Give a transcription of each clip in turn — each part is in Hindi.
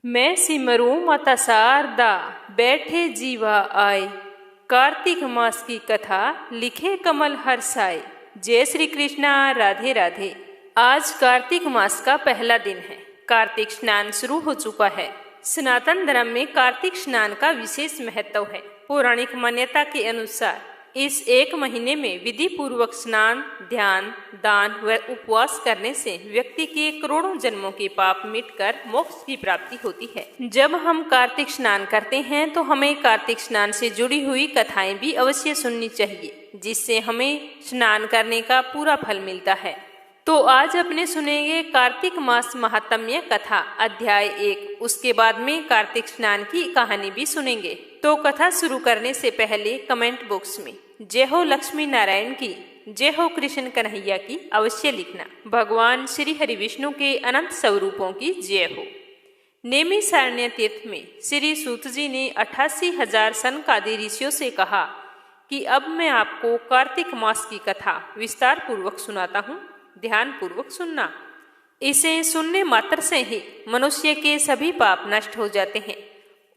मैं सिमरूं माता शारदा, बैठे जीवा आए। कार्तिक मास की कथा लिखे कमल हर्षाए। जय श्री कृष्णा, राधे राधे। आज कार्तिक मास का पहला दिन है। कार्तिक स्नान शुरू हो चुका है। सनातन धर्म में कार्तिक स्नान का विशेष महत्व है। पौराणिक मान्यता के अनुसार इस एक महीने में विधि पूर्वक स्नान, ध्यान, दान व उपवास करने से व्यक्ति के करोड़ों जन्मों के पाप मिटकर मोक्ष की प्राप्ति होती है। जब हम कार्तिक स्नान करते हैं तो हमें कार्तिक स्नान से जुड़ी हुई कथाएं भी अवश्य सुननी चाहिए, जिससे हमें स्नान करने का पूरा फल मिलता है। तो आज अपने सुनेंगे कार्तिक मास महात्म्य कथा अध्याय 1। उसके बाद में कार्तिक स्नान की कहानी भी सुनेंगे। तो कथा शुरू करने से पहले कमेंट बॉक्स में जय हो लक्ष्मी नारायण की, जय हो कृष्ण कन्हैया की अवश्य लिखना। भगवान श्री हरि विष्णु के अनंत स्वरूपों की जय हो। नैमिषारण्य तीर्थ में श्री सूत जी ने 88,000 सनकादि ऋषियों से कहा कि अब मैं आपको कार्तिक मास की कथा विस्तार पूर्वक सुनाता हूँ, ध्यान पूर्वक सुनना। इसे सुनने मात्र से ही मनुष्य के सभी पाप नष्ट हो जाते हैं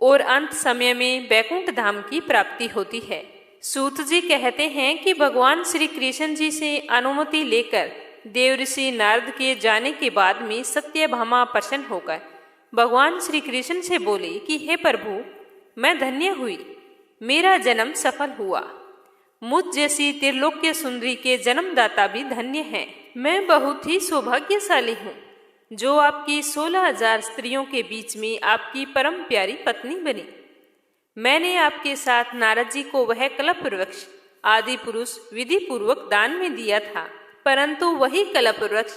और अंत समय में बैकुंठ धाम की प्राप्ति होती है। सूत जी कहते हैं कि भगवान श्री कृष्ण जी से अनुमति लेकर देव ऋषि नारद के जाने के बाद में सत्यभामा प्रसन्न होकर भगवान श्री कृष्ण से बोले कि हे प्रभु, मैं धन्य हुई, मेरा जन्म सफल हुआ। मुझ जैसी त्रिलोक्य सुंदरी के जन्मदाता भी धन्य है। मैं बहुत ही सौभाग्यशाली हूँ जो आपकी 16,000 स्त्रियों के बीच में आपकी परम प्यारी पत्नी बनी। मैंने आपके साथ नारद जी को वह कल्प वृक्ष आदि पुरुष विधि पूर्वक दान में दिया था, परंतु वही कल्प वृक्ष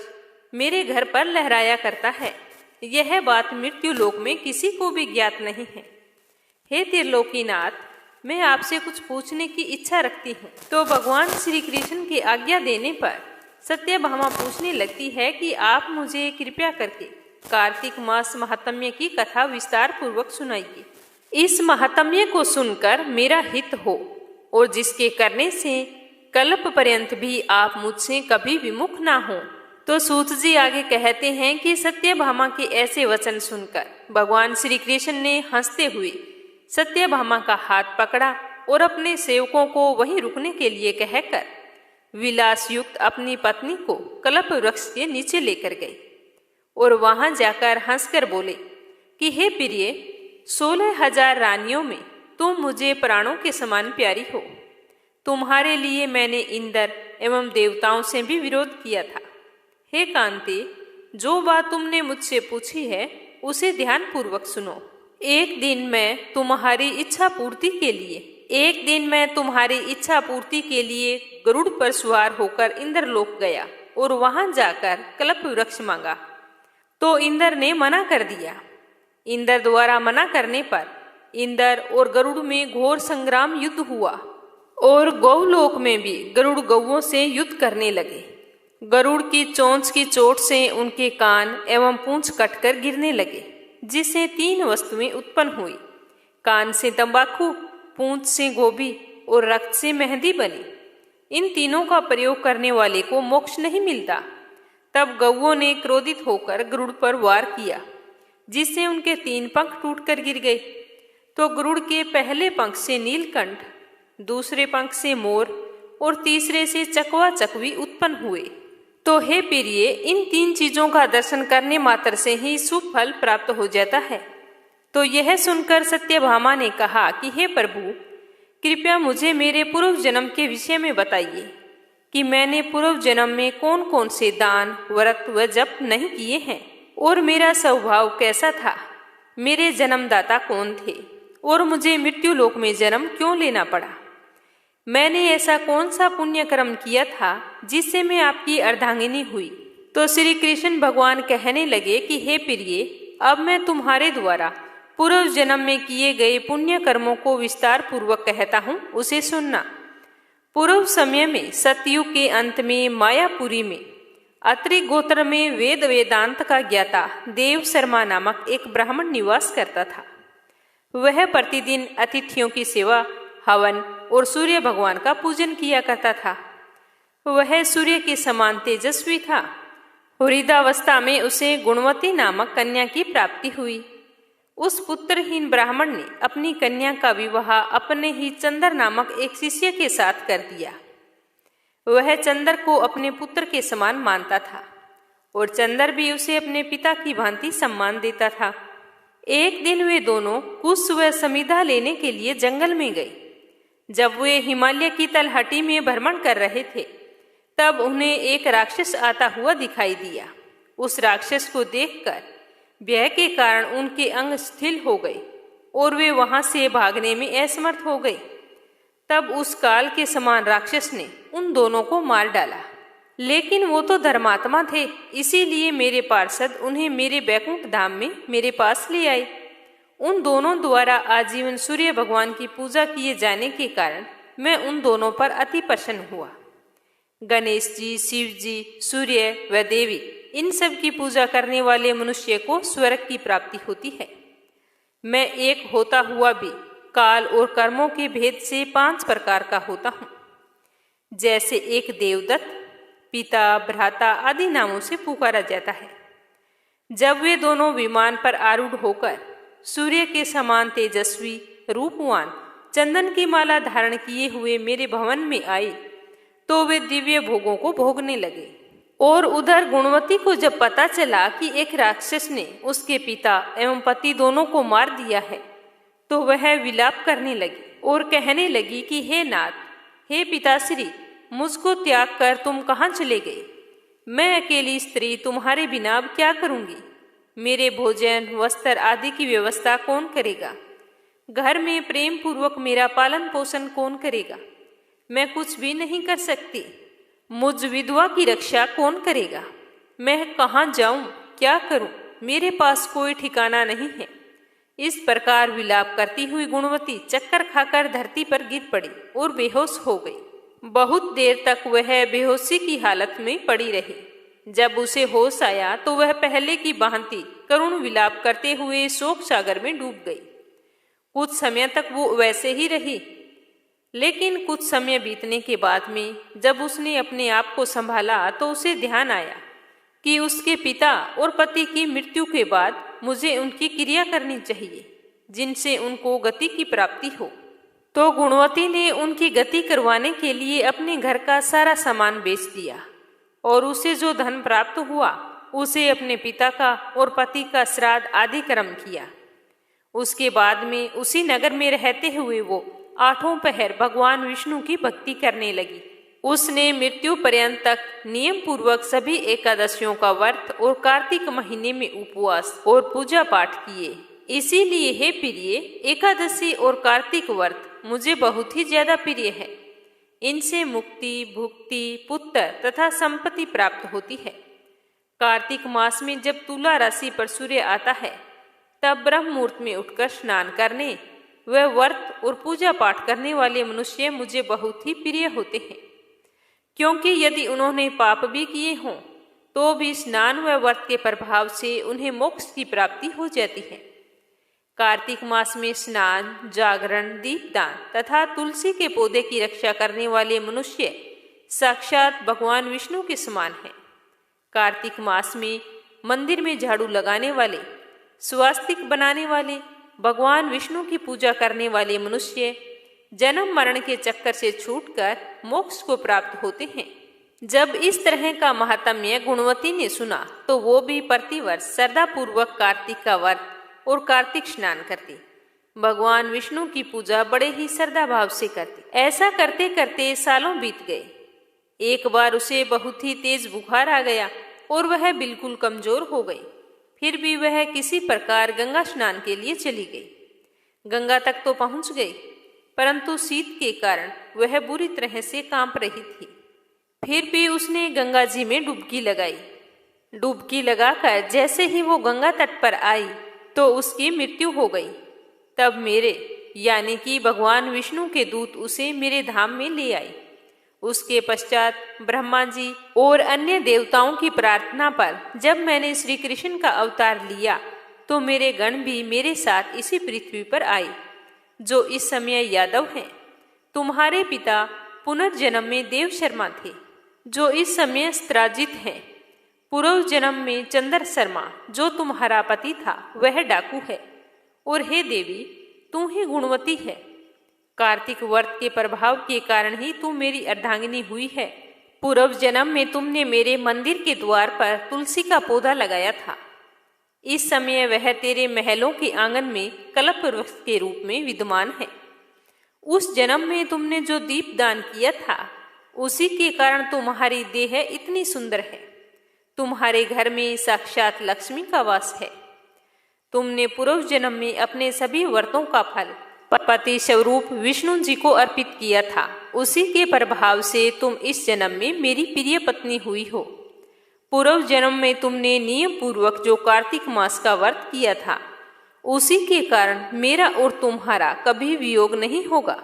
मेरे घर पर लहराया करता है। यह बात मृत्यु लोक में किसी को भी ज्ञात नहीं है। हे त्रिलोकीनाथ, मैं आपसे कुछ पूछने की इच्छा रखती हूँ। तो भगवान श्री कृष्ण की आज्ञा देने पर सत्यभामा पूछने लगती है कि आप मुझे कृपया करके कार्तिक मास महात्म्य की कथा विस्तार पूर्वक सुनाइए। इस महात्म्य को सुनकर मेरा हित हो और जिसके करने से कल्प पर्यंत भी आप मुझसे कभी विमुख ना हो। तो सूत जी आगे कहते हैं कि सत्यभामा के ऐसे वचन सुनकर भगवान श्री कृष्ण ने हंसते हुए सत्यभामा का हाथ पकड़ा और अपने सेवकों को वहीं रुकने के लिए कहकर विलास युक्त अपनी पत्नी को कल्प वृक्ष के नीचे लेकर गए और वहां जाकर हंसकर बोले कि हे प्रिय, 16,000 रानियों में तुम मुझे प्राणों के समान प्यारी हो। तुम्हारे लिए मैंने इंद्र एवं देवताओं से भी विरोध किया था। हे कांते, जो बात तुमने मुझसे पूछी है उसे ध्यान पूर्वक सुनो। एक दिन मैं तुम्हारी इच्छा पूर्ति के लिए गरुड़ पर सवार होकर इंद्रलोक गया और वहां जाकर कल्प वृक्ष मांगा तो इंद्र ने मना कर दिया। इंद्र द्वारा मना करने पर इंद्र और गरुड़ में घोर संग्राम युद्ध हुआ और गौलोक में भी गरुड़ गौओं से युद्ध करने लगे। गरुड़ की चोंच की चोट से उनके कान एवं पूंछ कटकर गिरने लगे, जिससे 3 वस्तुएं उत्पन्न हुई। कान से तंबाकू, पूंछ से गोभी और रक्त से मेहंदी बनी। इन तीनों का प्रयोग करने वाले को मोक्ष नहीं मिलता। तब गौओं ने क्रोधित होकर गरुड़ पर वार किया, जिससे उनके 3 पंख टूटकर गिर गए। तो गरुड़ के पहले पंख से नीलकंठ, दूसरे पंख से मोर और तीसरे से चकवा चकवी उत्पन्न हुए। तो हे प्रिय, इन 3 चीजों का दर्शन करने मात्र से ही शुभ फल प्राप्त हो जाता है। तो यह सुनकर सत्यभामा ने कहा कि हे प्रभु, कृपया मुझे मेरे पूर्व जन्म के विषय में बताइए कि मैंने पूर्व जन्म में कौन कौन से दान, व्रत व जप नहीं किए हैं और मेरा स्वभाव कैसा था, मेरे जन्मदाता कौन थे और मुझे मृत्यु लोक में जन्म क्यों लेना पड़ा। मैंने ऐसा कौन सा पुण्य कर्म किया था जिससे मैं आपकी अर्धांगिनी हुई। तो श्री कृष्ण भगवान कहने लगे कि हे प्रिय, अब मैं तुम्हारे द्वारा पूर्व जन्म में किए गए पुण्य कर्मों को विस्तार पूर्वक कहता हूँ, उसे सुनना। पूर्व समय में सतयुग के अंत में मायापुरी में अत्रि गोत्र में वेद वेदांत का ज्ञाता देव शर्मा नामक एक ब्राह्मण निवास करता था। वह प्रतिदिन अतिथियों की सेवा, हवन और सूर्य भगवान का पूजन किया करता था। वह सूर्य के समान तेजस्वी था। वृद्धावस्था में उसे गुणवती नामक कन्या की प्राप्ति हुई। उस पुत्रहीन ब्राह्मण ने अपनी कन्या का विवाह अपने ही चंदर नामक एक शिष्य के साथ कर दिया। वह चंदर को अपने पुत्र के समान मानता था और चंदर भी उसे अपने पिता की भांति सम्मान देता था। एक दिन वे दोनों कुश व समिधा लेने के लिए जंगल में गए। जब वे हिमालय की तलहटी में भ्रमण कर रहे थे, तब उन्हें एक राक्षस आता हुआ दिखाई दिया। उस राक्षस को देखकर भय के कारण उनके अंग शिथिल हो गए और वे वहां से भागने में असमर्थ हो गए। तब उस काल के समान राक्षस ने उन दोनों को मार डाला। लेकिन वो तो धर्मात्मा थे, इसीलिए मेरे पार्षद उन्हें मेरे बैकुंठ धाम में मेरे पास ले आए। उन दोनों द्वारा आजीवन सूर्य भगवान की पूजा किए जाने के कारण मैं उन दोनों पर अति प्रसन्न हुआ। गणेश जी, शिव जी, सूर्य व देवी, इन सब की पूजा करने वाले मनुष्य को स्वर्ग की प्राप्ति होती है। मैं एक होता हुआ भी काल और कर्मों के भेद से 5 प्रकार का होता हूँ। जैसे एक देवदत्त, पिता, भ्राता आदि नामों से पुकारा जाता है। जब वे दोनों विमान पर आरूढ़ होकर सूर्य के समान तेजस्वी, रूपवान, चंदन की माला धारण किए हुए मेरे भवन में आए, तो वे दिव्य भोगों को भोगने लगे। और उधर गुणवती को जब पता चला कि एक राक्षस ने उसके पिता एवं पति दोनों को मार दिया है, तो वह विलाप करने लगी और कहने लगी कि हे नाथ, हे पिताश्री, मुझको त्याग कर तुम कहाँ चले गए? मैं अकेली स्त्री तुम्हारे बिना अब क्या करूंगी? मेरे भोजन, वस्त्र आदि की व्यवस्था कौन करेगा? घर में प्रेम पूर्वक मेरा पालन पोषण कौन करेगा? मैं कुछ भी नहीं कर सकती। मुझ विधवा की रक्षा कौन करेगा? मैं कहाँ जाऊं, क्या करूं? मेरे पास कोई ठिकाना नहीं है। इस प्रकार विलाप करती हुई गुणवती चक्कर खाकर धरती पर गिर पड़ी और बेहोश हो गई। बहुत देर तक वह बेहोशी की हालत में पड़ी रही। जब उसे होश आया तो वह पहले की भांति करुण विलाप करते हुए शोक सागर में डूब गई। कुछ समय तक वो वैसे ही रही, लेकिन कुछ समय बीतने के बाद में जब उसने अपने आप को संभाला तो उसे ध्यान आया कि उसके पिता और पति की मृत्यु के बाद मुझे उनकी क्रिया करनी चाहिए, जिनसे उनको गति की प्राप्ति हो। तो गुणवती ने उनकी गति करवाने के लिए अपने घर का सारा सामान बेच दिया और उसे जो धन प्राप्त हुआ उसे अपने पिता का और पति का श्राद्ध आदि कर्म किया। उसके बाद में उसी नगर में रहते हुए वो 8 पहर भगवान विष्णु की भक्ति करने लगी। उसने मृत्यु पर्यंत तक नियम पूर्वक सभी एकादशियों का व्रत और कार्तिक महीने में उपवास और पूजा पाठ किए। इसीलिए हे प्रिय, एकादशी और कार्तिक व्रत मुझे बहुत ही ज्यादा प्रिय है। इनसे मुक्ति, भुक्ति, पुत्र तथा संपत्ति प्राप्त होती है। कार्तिक मास में जब तुला राशि पर सूर्य आता है, तब ब्रह्म मुहूर्त में उठकर स्नान करने व व्रत और पूजा पाठ करने वाले मनुष्य मुझे बहुत ही प्रिय होते हैं, क्योंकि यदि उन्होंने पाप भी किए हों तो भी स्नान व व्रत के प्रभाव से उन्हें मोक्ष की प्राप्ति हो जाती है। कार्तिक मास में स्नान, जागरण, दीपदान तथा तुलसी के पौधे की रक्षा करने वाले मनुष्य साक्षात भगवान विष्णु के समान हैं। कार्तिक मास में मंदिर में झाड़ू लगाने वाले, स्वास्तिक बनाने वाले, भगवान विष्णु की पूजा करने वाले मनुष्य जन्म मरण के चक्कर से छूटकर मोक्ष को प्राप्त होते हैं। जब इस तरह का महात्म्य गुणवती ने सुना तो वो भी प्रतिवर्ष श्रद्धा पूर्वक कार्तिक का व्रत और कार्तिक स्नान करती। भगवान विष्णु की पूजा बड़े ही श्रद्धा भाव से करती। ऐसा करते करते सालों बीत गए। एक बार उसे बहुत ही तेज बुखार आ गया और वह बिल्कुल कमजोर हो गई। फिर भी वह किसी प्रकार गंगा स्नान के लिए चली गई। गंगा तक तो पहुंच गई, परंतु शीत के कारण वह बुरी तरह से कांप रही थी। फिर भी उसने गंगा जी में डुबकी लगाई। डुबकी लगाकर जैसे ही वो गंगा तट पर आई तो उसकी मृत्यु हो गई। तब मेरे यानी कि भगवान विष्णु के दूत उसे मेरे धाम में ले आए। उसके पश्चात ब्रह्मा जी और अन्य देवताओं की प्रार्थना पर जब मैंने श्री कृष्ण का अवतार लिया तो मेरे गण भी मेरे साथ इसी पृथ्वी पर आए, जो इस समय यादव हैं। तुम्हारे पिता पुनर्जन्म में देव शर्मा थे, जो इस समय स्त्राजित हैं। पूर्व जन्म में चंद्र शर्मा, जो तुम्हारा पति था, वह डाकू है। और हे देवी, तू ही गुणवती है। कार्तिक व्रत के प्रभाव के कारण ही तू मेरी अर्धांगिनी हुई है। पूर्व जन्म में तुमने मेरे मंदिर के द्वार पर तुलसी का पौधा लगाया था। इस समय वह तेरे महलों के आंगन में कल्प वृक्ष के रूप में विद्यमान है। उस जन्म में तुमने जो दीप दान किया था, उसी के कारण तुम्हारी देह इतनी सुंदर है। तुम्हारे घर में साक्षात लक्ष्मी का वास है। तुमने पूर्व जन्म में अपने सभी व्रतों का फल पति स्वरूप विष्णु जी को अर्पित किया था। उसी के प्रभाव से तुम इस जन्म में मेरी प्रिय पत्नी हुई हो। पूर्व जन्म में तुमने नियम पूर्वक जो कार्तिक मास का व्रत किया था, उसी के कारण मेरा और तुम्हारा कभी वियोग नहीं होगा।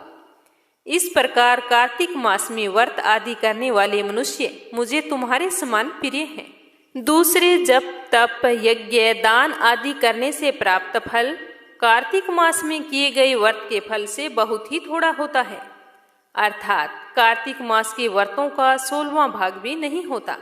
इस प्रकार कार्तिक मास में व्रत आदि करने वाले मनुष्य मुझे तुम्हारे समान प्रिय हैं। दूसरे जप तप यज्ञ दान आदि करने से प्राप्त फल कार्तिक मास में किए गए व्रत के फल से बहुत ही थोड़ा होता है, अर्थात कार्तिक मास के व्रतों का 16वां भाग भी नहीं होता।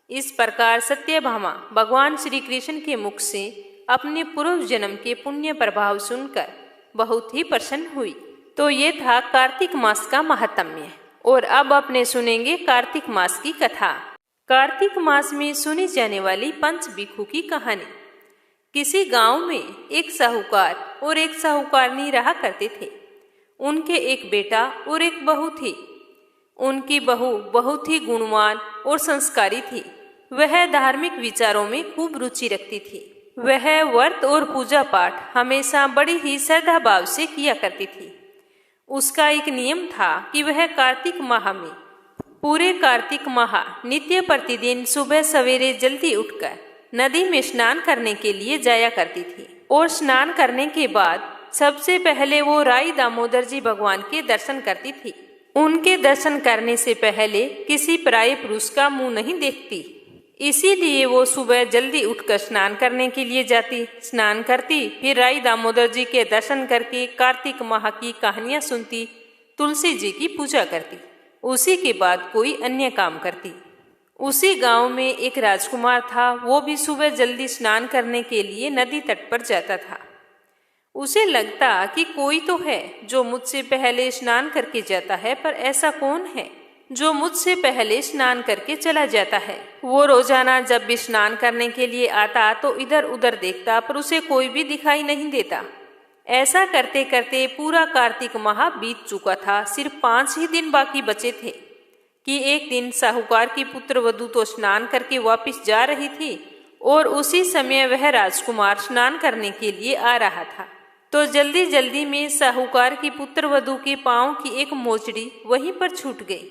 इस प्रकार सत्यभामा भगवान श्री कृष्ण के मुख से अपने पूर्व जन्म के पुण्य प्रभाव सुनकर बहुत ही प्रसन्न हुई। तो ये था कार्तिक मास का महात्म्य। और अब अपने सुनेंगे कार्तिक मास की कथा। कार्तिक मास में सुनी जाने वाली पंच बिखू की कहानी। किसी गांव में एक साहूकार और एक साहूकारनी रहा करते थे। उनके एक बेटा और एक बहू थी। उनकी बहू बहुत ही गुणवान और संस्कारी थी। वह धार्मिक विचारों में खूब रुचि रखती थी। वह व्रत और पूजा पाठ हमेशा बड़ी ही श्रद्धा भाव से किया करती थी। उसका एक नियम था कि वह कार्तिक माह में पूरे कार्तिक माह नित्य प्रतिदिन सुबह सवेरे जल्दी उठकर नदी में स्नान करने के लिए जाया करती थी। और स्नान करने के बाद सबसे पहले वो राई दामोदर जी भगवान के दर्शन करती थी। उनके दर्शन करने से पहले किसी पराये पुरुष का मुंह नहीं देखती। इसीलिए वो सुबह जल्दी उठकर स्नान करने के लिए जाती, स्नान करती, फिर राई दामोदर जी के दर्शन करके कार्तिक माह की कहानियां सुनती, तुलसी जी की पूजा करती। उसी के बाद कोई अन्य काम करती। उसी गांव में एक राजकुमार था। वो भी सुबह जल्दी स्नान करने के लिए नदी तट पर जाता था। उसे लगता कि कोई तो है जो मुझसे पहले स्नान करके जाता है, पर ऐसा कौन है जो मुझसे पहले स्नान करके चला जाता है। वो रोजाना जब भी स्नान करने के लिए आता तो इधर उधर देखता, पर उसे कोई भी दिखाई नहीं देता। ऐसा करते करते पूरा कार्तिक माह बीत चुका था। सिर्फ 5 ही दिन बाकी बचे थे कि एक दिन साहूकार की पुत्र वधू तो स्नान करके वापस जा रही थी और उसी समय वह राजकुमार स्नान करने के लिए आ रहा था। तो जल्दी जल्दी में साहूकार की पुत्र वधू के पांव की एक मोचड़ी वहीं पर छूट गई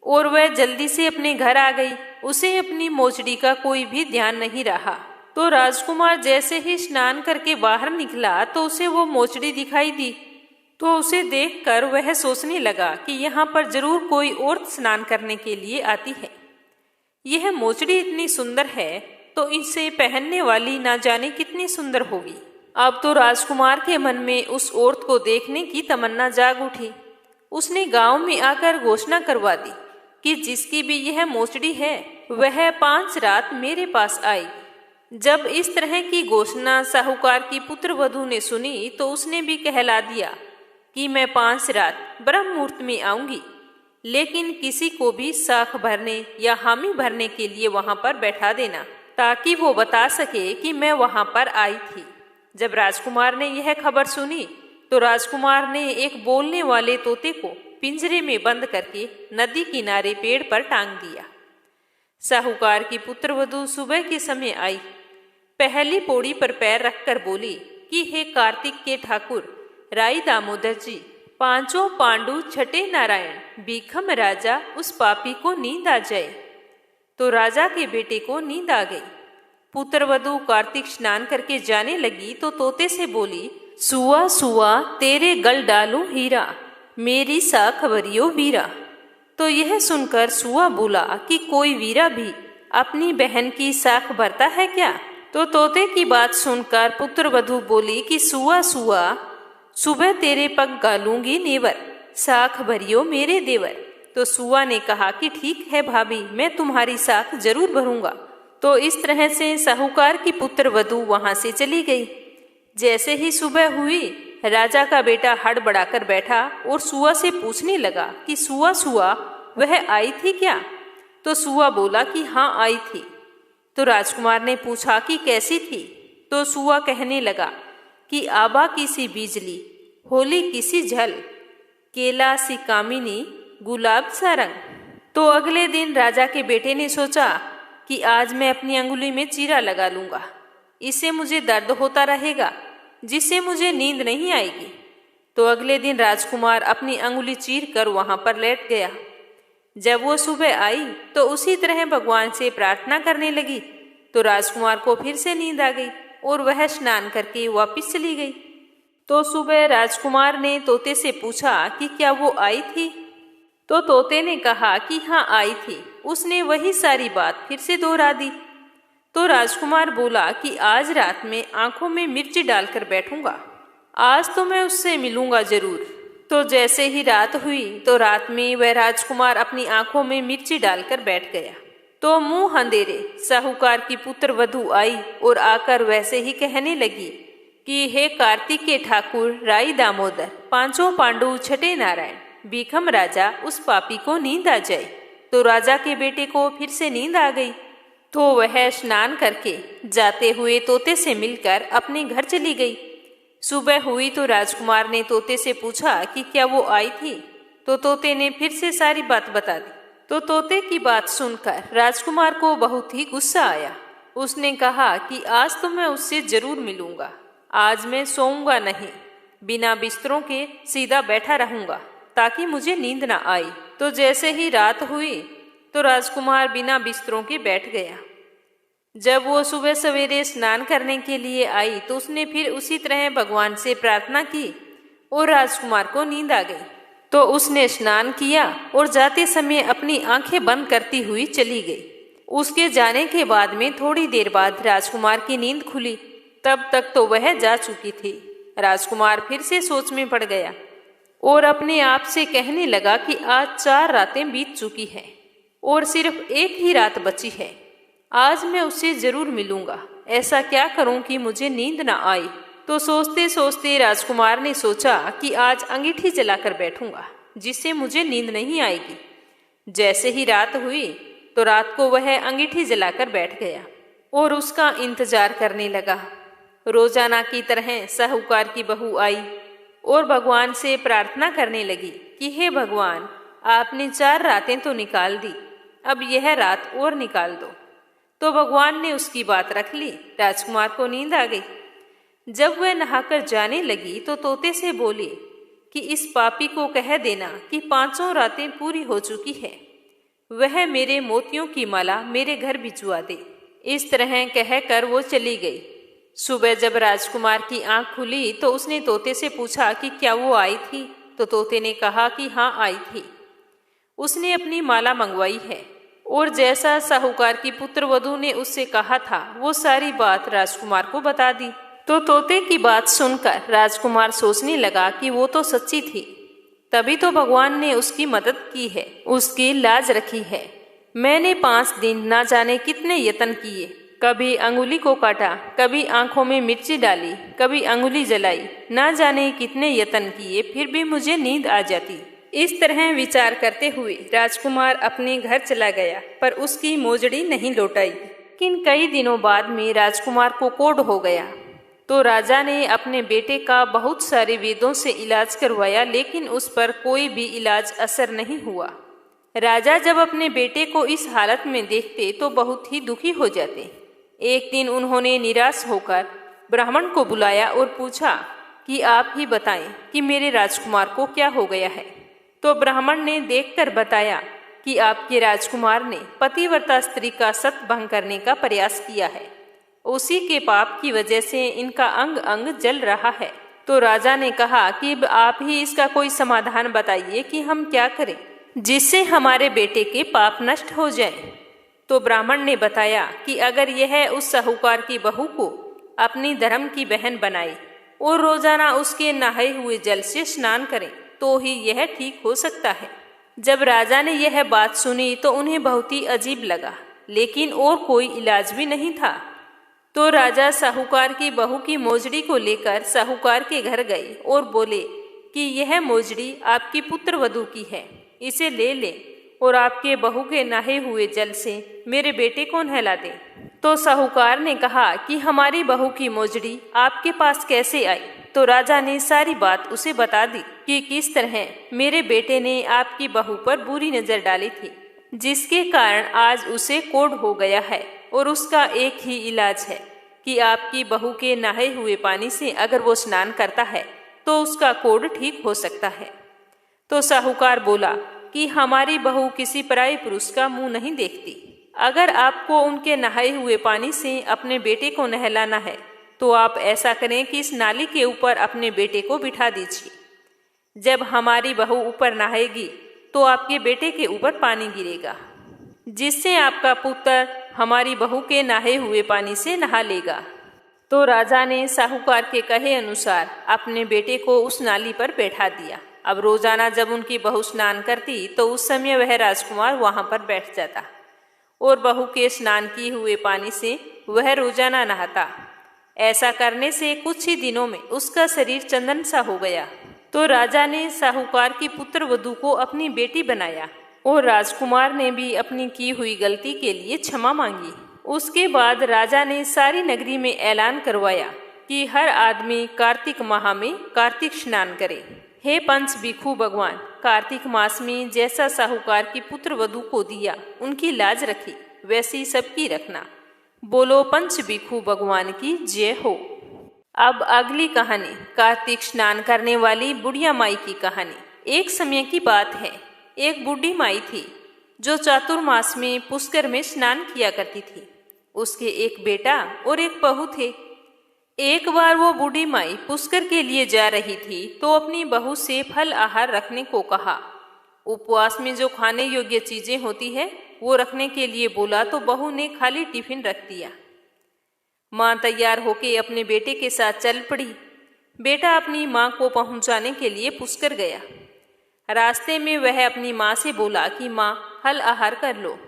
और वह जल्दी से अपने घर आ गई। उसे अपनी मोचड़ी का कोई भी ध्यान नहीं रहा। तो राजकुमार जैसे ही स्नान करके बाहर निकला तो उसे वो मोचड़ी दिखाई दी। तो उसे देखकर वह सोचने लगा कि यहाँ पर जरूर कोई औरत स्नान करने के लिए आती है। यह मोचड़ी इतनी सुंदर है तो इसे पहनने वाली ना जाने कितनी सुंदर होगी। अब तो राजकुमार के मन में उस औरत को देखने की तमन्ना जाग उठी। उसने गांव में आकर घोषणा करवा दी कि जिसकी भी यह मोचड़ी है वह 5 रात मेरे पास आई। जब इस तरह की घोषणा साहूकार की पुत्र वधू ने सुनी तो उसने भी कहला दिया कि मैं 5 रात ब्रह्म मुहूर्त में आऊंगी, लेकिन किसी को भी साख भरने या हामी भरने के लिए वहां पर बैठा देना, ताकि वो बता सके कि मैं वहां पर आई थी। जब राजकुमार ने यह खबर सुनी तो राजकुमार ने एक बोलने वाले तोते को पिंजरे में बंद करके नदी किनारे पेड़ पर टांग दिया। साहूकार की पुत्र वधू सुबह के समय आई। पहली पौड़ी पर पैर रखकर बोली कि हे कार्तिक के ठाकुर राई दामोदर जी, 5 पांडु छठे नारायण भीखम राजा, उस पापी को नींद आ जाए। तो राजा के बेटे को नींद आ गई। पुत्र वधू कार्तिक स्नान करके जाने लगी तो तोते से बोली, सुआ सुआ तेरे गल डालूं हीरा, मेरी साख भरियो वीरा। तो यह सुनकर सुआ बोला कि कोई वीरा भी अपनी बहन की साख भरता है क्या? तो तोते की बात सुनकर पुत्र वधू बोली कि सुआ सुआ सुबह तेरे पग गालूंगी नेवर, साख भरियो मेरे देवर। तो सुआ ने कहा कि ठीक है भाभी, मैं तुम्हारी साख जरूर भरूंगा। तो इस तरह से साहूकार की पुत्र वधू वहां से चली गई। जैसे ही सुबह हुई, राजा का बेटा हड़बड़ाकर बैठा और सुआ से पूछने लगा कि सुआ सुआ वह आई थी क्या? तो सुआ बोला कि हाँ आई थी। तो राजकुमार ने पूछा कि कैसी थी? तो सुआ कहने लगा कि आबा की सी बिजली, होली की सी झल, केला सी कामिनी, गुलाब सा रंग। तो अगले दिन राजा के बेटे ने सोचा कि आज मैं अपनी अंगुली में चीरा लगा लूंगा, इससे मुझे दर्द होता रहेगा, जिससे मुझे नींद नहीं आएगी। तो अगले दिन राजकुमार अपनी अंगुली चीर कर वहां पर लेट गया। जब वो सुबह आई तो उसी तरह भगवान से प्रार्थना करने लगी। तो राजकुमार को फिर से नींद आ गई और वह स्नान करके वापस चली गई। तो सुबह राजकुमार ने तोते से पूछा कि क्या वो आई थी? तो तोते ने कहा कि हाँ आई थी। उसने वही सारी बात फिर से दोहरा दी। तो राजकुमार बोला कि आज रात में आंखों में मिर्ची डालकर बैठूंगा, आज तो मैं उससे मिलूंगा जरूर। तो जैसे ही रात हुई तो रात में वह राजकुमार अपनी आंखों में मिर्ची डालकर बैठ गया। तो मुंह अंधेरे साहूकार की पुत्र वधू आई और आकर वैसे ही कहने लगी कि हे कार्तिक के ठाकुर, राई दामोदर, पांचों पांडु, छठे नारायण, भीखम राजा, उस पापी को नींद आ जाए। तो राजा के बेटे को फिर से नींद आ गई। तो वह स्नान करके जाते हुए तोते से मिलकर अपने घर चली गई। सुबह हुई तो राजकुमार ने तोते से पूछा कि क्या वो आई थी? तो तोते ने फिर से सारी बात बता दी। तो तोते की बात सुनकर राजकुमार को बहुत ही गुस्सा आया। उसने कहा कि आज तो मैं उससे जरूर मिलूंगा, आज मैं सोऊंगा नहीं, बिना बिस्तरों के सीधा बैठा रहूंगा ताकि मुझे नींद ना आए। तो जैसे ही रात हुई तो राजकुमार बिना बिस्तरों के बैठ गया। जब वो सुबह सवेरे स्नान करने के लिए आई तो उसने फिर उसी तरह भगवान से प्रार्थना की और राजकुमार को नींद आ गई। तो उसने स्नान किया और जाते समय अपनी आंखें बंद करती हुई चली गई। उसके जाने के बाद में थोड़ी देर बाद राजकुमार की नींद खुली। तब तक तो वह जा चुकी थी। राजकुमार फिर से सोच में पड़ गया और अपने आप से कहने लगा कि आज 4 रातें बीत चुकी हैं और सिर्फ एक ही रात बची है। आज मैं उससे जरूर मिलूंगा, ऐसा क्या करूं कि मुझे नींद ना आए। तो सोचते सोचते राजकुमार ने सोचा कि आज अंगीठी जलाकर बैठूंगा, जिससे मुझे नींद नहीं आएगी। जैसे ही रात हुई तो रात को वह अंगीठी जलाकर बैठ गया और उसका इंतजार करने लगा। रोजाना की तरह साहूकार की बहू आई और भगवान से प्रार्थना करने लगी कि हे भगवान, आपने 4 रातें तो निकाल दी, अब यह रात और निकाल दो। तो भगवान ने उसकी बात रख ली। राजकुमार को नींद आ गई। जब वह नहाकर जाने लगी तो तोते से बोली कि इस पापी को कह देना कि 5 रातें पूरी हो चुकी है, वह मेरे मोतियों की माला मेरे घर भिजवा दे। इस तरह कहकर वो चली गई। सुबह जब राजकुमार की आंख खुली तो उसने तोते से पूछा कि क्या वो आई थी? तो तोते ने कहा कि हाँ आई थी, उसने अपनी माला मंगवाई है। और जैसा साहूकार की पुत्र वधू ने उससे कहा था वो सारी बात राजकुमार को बता दी। तो तोते की बात सुनकर राजकुमार सोचने लगा कि वो तो सच्ची थी, तभी तो भगवान ने उसकी मदद की है, उसकी लाज रखी है। मैंने 5 दिन ना जाने कितने यत्न किए, कभी अंगुली को काटा, कभी आंखों में मिर्ची डाली, कभी अंगुली जलाई, ना जाने कितने यत्न किए, फिर भी मुझे नींद आ जाती। इस तरह विचार करते हुए राजकुमार अपने घर चला गया, पर उसकी मोजड़ी नहीं लौट आई। लेकिन कई दिनों बाद में राजकुमार को कोढ़ हो गया। तो राजा ने अपने बेटे का बहुत सारे वेदों से इलाज करवाया, लेकिन उस पर कोई भी इलाज असर नहीं हुआ। राजा जब अपने बेटे को इस हालत में देखते तो बहुत ही दुखी हो जाते। एक दिन उन्होंने निराश होकर ब्राह्मण को बुलाया और पूछा कि आप ही बताएं कि मेरे राजकुमार को क्या हो गया है। तो ब्राह्मण ने देखकर बताया कि आपके राजकुमार ने पतिव्रता स्त्री का सत भंग करने का प्रयास किया है, उसी के पाप की वजह से इनका अंग अंग जल रहा है। तो राजा ने कहा कि आप ही इसका कोई समाधान बताइए कि हम क्या करें जिससे हमारे बेटे के पाप नष्ट हो जाए। तो ब्राह्मण ने बताया कि अगर यह उस साहूकार की बहू को अपनी धर्म की बहन बनाए और रोजाना उसके नहाए हुए जल से स्नान करें तो ही यह ठीक हो सकता है। जब राजा ने यह बात सुनी तो उन्हें बहुत ही अजीब लगा, लेकिन और कोई इलाज भी नहीं था। तो राजा साहूकार की बहू की मोजड़ी को लेकर साहूकार के घर गए और बोले कि यह मोजड़ी आपकी पुत्र वधू की है, इसे ले ले और आपके बहू के नहाए हुए जल से मेरे बेटे को नहला दे। तो साहूकार ने कहा कि हमारी बहू की मोजड़ी आपके पास कैसे आई? तो राजा ने सारी बात उसे बता दी कि किस तरह मेरे बेटे ने आपकी बहू पर बुरी नजर डाली थी, जिसके कारण आज उसे कोढ़ हो गया है और उसका एक ही इलाज है कि आपकी बहू के नहाए हुए पानी से अगर वो स्नान करता है तो उसका कोढ़ ठीक हो सकता है। तो साहूकार बोला कि हमारी बहू किसी पराये पुरुष का मुंह नहीं देखती। अगर आपको उनके नहाए हुए पानी से अपने बेटे को नहलाना है तो आप ऐसा करें कि इस नाली के ऊपर अपने बेटे को बिठा दीजिए। जब हमारी बहू ऊपर नहाएगी तो आपके बेटे के ऊपर पानी गिरेगा, जिससे आपका पुत्र हमारी बहू के नहाए हुए पानी से नहा लेगा। तो राजा ने साहूकार के कहे अनुसार अपने बेटे को उस नाली पर बैठा दिया। अब रोजाना जब उनकी बहू स्नान करती तो उस समय वह राजकुमार वहां पर बैठ जाता और बहू के स्नान किए हुए पानी से वह रोजाना नहाता। ऐसा करने से कुछ ही दिनों में उसका शरीर चंदन सा हो गया। तो राजा ने साहूकार की पुत्र वधू को अपनी बेटी बनाया और राजकुमार ने भी अपनी की हुई गलती के लिए क्षमा मांगी। उसके बाद राजा ने सारी नगरी में ऐलान करवाया कि हर आदमी कार्तिक माह में कार्तिक स्नान करे। हे पंच भिक्षु भगवान, कार्तिक मास में जैसा साहूकार की पुत्र वधू को दिया उनकी लाज रखी, वैसी सबकी रखना। बोलो पंच भिक्षु भगवान की जय हो। अब अगली कहानी कार्तिक स्नान करने वाली बुढ़िया माई की कहानी। एक समय की बात है, एक बूढ़ी माई थी जो चातुर्मास में पुष्कर में स्नान किया करती थी। उसके एक बेटा और एक बहू थे। एक बार वो बूढ़ी माई पुष्कर के लिए जा रही थी तो अपनी बहू से फल आहार रखने को कहा। उपवास में जो खाने योग्य चीजें होती है वो रखने के लिए बोला तो बहू ने खाली टिफिन रख दिया। माँ तैयार होके अपने बेटे के साथ चल पड़ी। बेटा अपनी माँ को पहुंचाने के लिए पुष्कर गया। रास्ते में वह अपनी माँ से बोला कि माँ फल आहार कर लो।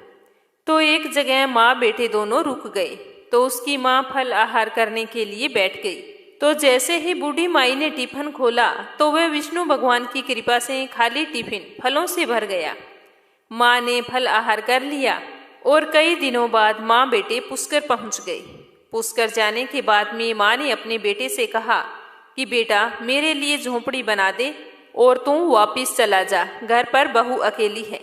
तो एक जगह माँ बेटे दोनों रुक गए तो उसकी माँ फल आहार करने के लिए बैठ गई। तो जैसे ही बूढ़ी माई ने टिफिन खोला तो वह विष्णु भगवान की कृपा से खाली टिफिन फलों से भर गया। माँ ने फल आहार कर लिया और कई दिनों बाद माँ बेटे पुष्कर पहुंच गए। पुष्कर जाने के बाद में माँ ने अपने बेटे से कहा कि बेटा मेरे लिए झोंपड़ी बना दे और तू वापिस चला जा, घर पर बहू अकेली है।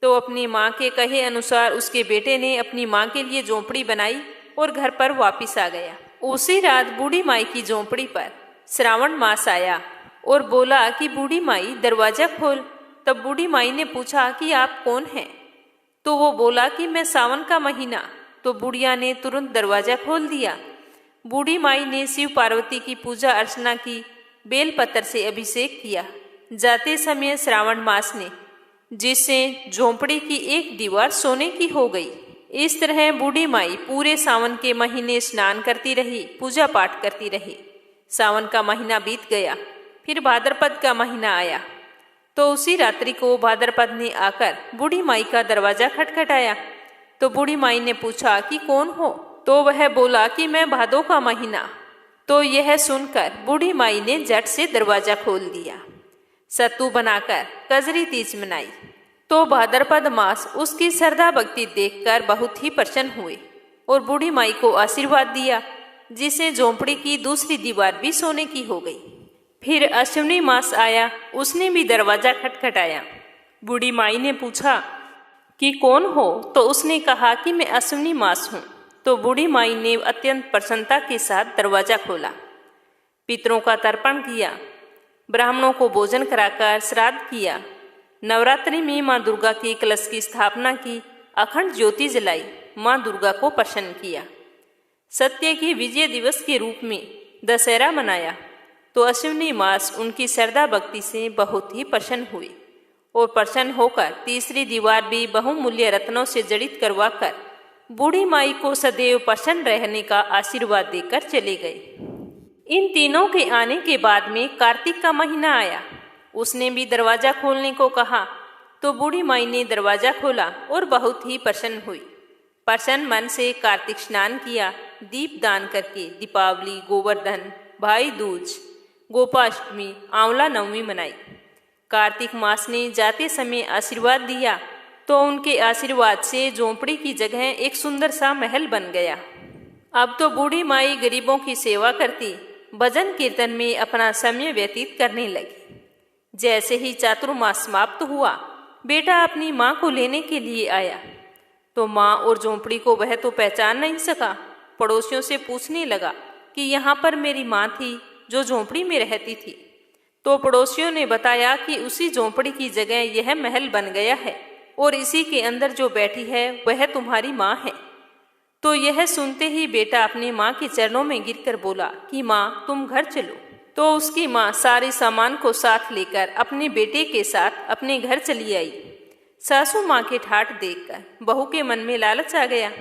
तो अपनी माँ के कहे अनुसार उसके बेटे ने अपनी माँ के लिए झोंपड़ी बनाई और घर पर वापिस आ गया। उसी रात बूढ़ी माई की झोंपड़ी पर श्रावण मास आया और बोला कि बूढ़ी माई दरवाजा खोल। तब बूढ़ी माई ने पूछा कि आप कौन हैं? तो वो बोला कि मैं सावन का महीना। तो बुढ़िया ने तुरंत दरवाजा खोल दिया। बूढ़ी माई ने शिव पार्वती की पूजा अर्चना की, बेलपत्र से अभिषेक किया। जाते समय श्रावण मास ने, जिससे झोंपड़ी की एक दीवार सोने की हो गई। इस तरह बूढ़ी माई पूरे सावन के महीने स्नान करती रही, पूजा पाठ करती रही। सावन का महीना बीत गया, फिर भाद्रपद का महीना आया। तो उसी रात्रि को भाद्रपद ने आकर बूढ़ी माई का दरवाजा खटखटाया। तो बूढ़ी माई ने पूछा कि कौन हो? तो वह बोला कि मैं भादों का महीना। तो यह सुनकर बूढ़ी माई ने झट से दरवाजा खोल दिया। सत्तू बनाकर कजरी तीज मनाई। तो भाद्रपद मास उसकी श्रद्धा भक्ति देखकर बहुत ही प्रसन्न हुए और बूढ़ी माई को आशीर्वाद दिया, जिसे झोंपड़ी की दूसरी दीवार भी सोने की हो गई। फिर अश्विनी मास आया, उसने भी दरवाजा खटखटाया। बूढ़ी माई ने पूछा कि कौन हो? तो उसने कहा कि मैं अश्विनी मास हूँ। तो बूढ़ी माई ने अत्यंत प्रसन्नता के साथ दरवाजा खोला, पितरों का तर्पण किया, ब्राह्मणों को भोजन कराकर श्राद्ध किया। नवरात्रि में माँ दुर्गा के कलश की स्थापना की, अखंड ज्योति जलाई, माँ दुर्गा को प्रसन्न किया। सत्य के विजय दिवस के रूप में दशहरा मनाया। तो अश्विनी मास उनकी श्रद्धा भक्ति से बहुत ही प्रसन्न हुए और प्रसन्न होकर तीसरी दीवार भी बहुमूल्य रत्नों से जड़ित करवाकर बूढ़ी माई को सदैव प्रसन्न रहने का आशीर्वाद देकर चले गए। इन तीनों के आने के बाद में कार्तिक का महीना आया। उसने भी दरवाजा खोलने को कहा। तो बूढ़ी माई ने दरवाजा खोला और बहुत ही प्रसन्न हुई। प्रसन्न मन से कार्तिक स्नान किया, दीप दान करके दीपावली, गोवर्धन, भाई दूज, गोपाष्टमी, आंवला नवमी मनाई। कार्तिक मास ने जाते समय आशीर्वाद दिया तो उनके आशीर्वाद से झोंपड़ी की जगह एक सुंदर सा महल बन गया। अब तो बूढ़ी माई गरीबों की सेवा करती, भजन कीर्तन में अपना समय व्यतीत करने लगी। जैसे ही चातुर्मास समाप्त हुआ, बेटा अपनी माँ को लेने के लिए आया तो माँ और झोंपड़ी को वह तो पहचान नहीं सका। पड़ोसियों से पूछने लगा कि यहाँ पर मेरी माँ थी जो झोंपड़ी में रहती थी। तो पड़ोसियों ने बताया कि उसी झोंपड़ी की जगह यह महल बन गया है और इसी के अंदर जो बैठी है वह तुम्हारी माँ है। तो यह सुनते ही बेटा अपनी माँ के चरणों में गिरकर बोला कि माँ तुम घर चलो। तो उसकी माँ सारे सामान को साथ लेकर अपने बेटे के साथ अपने घर चली आई। सासू माँ के ठाठ देखकर बहू के मन में लालच आ गया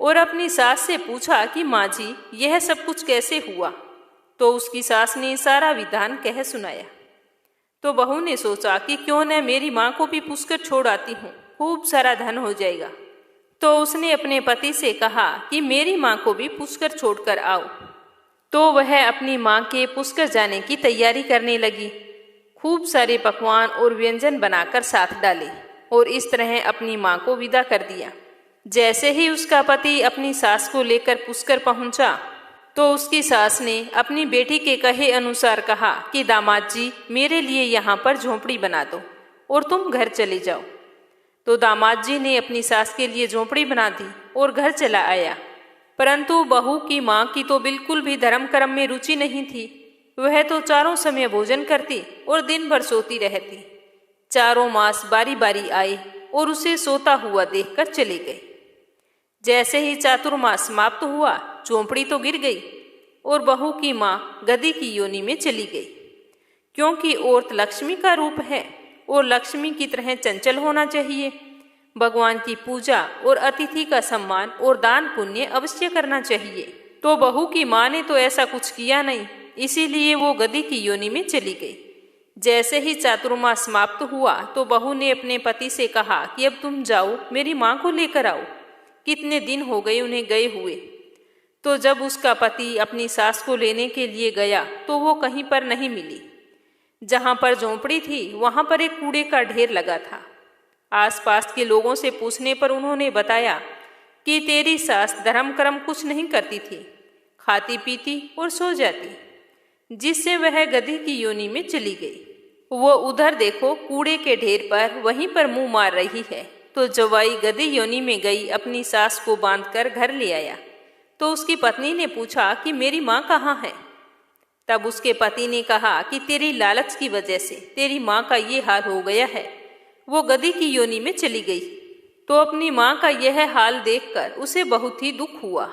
और अपनी सास से पूछा कि माँ जी यह सब कुछ कैसे हुआ। तो उसकी सास ने सारा विधान कह सुनाया। तो बहू ने सोचा कि क्यों न मेरी माँ को भी पूछकर छोड़ आती हूँ, खूब सारा धन हो जाएगा। तो उसने अपने पति से कहा कि मेरी माँ को भी पूछकर छोड़कर आओ। तो वह अपनी माँ के पुष्कर जाने की तैयारी करने लगी। खूब सारे पकवान और व्यंजन बनाकर साथ डाले और इस तरह अपनी माँ को विदा कर दिया। जैसे ही उसका पति अपनी सास को लेकर पुष्कर पहुंचा तो उसकी सास ने अपनी बेटी के कहे अनुसार कहा कि दामाद जी मेरे लिए यहाँ पर झोंपड़ी बना दो और तुम घर चले जाओ। तो दामाद जी ने अपनी सास के लिए झोंपड़ी बना दी और घर चला आया। परंतु बहू की माँ की तो बिल्कुल भी धर्म कर्म में रुचि नहीं थी। वह तो चारों समय भोजन करती और दिन भर सोती रहती। चारों मास बारी बारी आए और उसे सोता हुआ देखकर चले गए। जैसे ही चातुर्मास समाप्त हुआ, झोंपड़ी तो गिर गई और बहू की माँ गधी की योनि में चली गई। क्योंकि औरत लक्ष्मी का रूप है और लक्ष्मी की तरह चंचल होना चाहिए। भगवान की पूजा और अतिथि का सम्मान और दान पुण्य अवश्य करना चाहिए। तो बहू की माँ ने तो ऐसा कुछ किया नहीं, इसीलिए वो गधी की योनि में चली गई। जैसे ही चातुर्मास समाप्त हुआ तो बहू ने अपने पति से कहा कि अब तुम जाओ, मेरी माँ को लेकर आओ, कितने दिन हो गए उन्हें गए हुए। तो जब उसका पति अपनी सास को लेने के लिए गया तो वो कहीं पर नहीं मिली। जहाँ पर झोंपड़ी थी वहाँ पर एक कूड़े का ढेर लगा था। आसपास के लोगों से पूछने पर उन्होंने बताया कि तेरी सास धर्म कर्म कुछ नहीं करती थी, खाती पीती और सो जाती, जिससे वह गधी की योनि में चली गई। वो उधर देखो कूड़े के ढेर पर वहीं पर मुंह मार रही है। तो जवाई गधी योनि में गई अपनी सास को बांधकर घर ले आया। तो उसकी पत्नी ने पूछा कि मेरी माँ कहाँ है। तब उसके पति ने कहा कि तेरी लालच की वजह से तेरी माँ का ये हाल हो गया है, वो गधी की योनि में चली गई। तो अपनी माँ का यह हाल देखकर उसे बहुत ही दुख हुआ।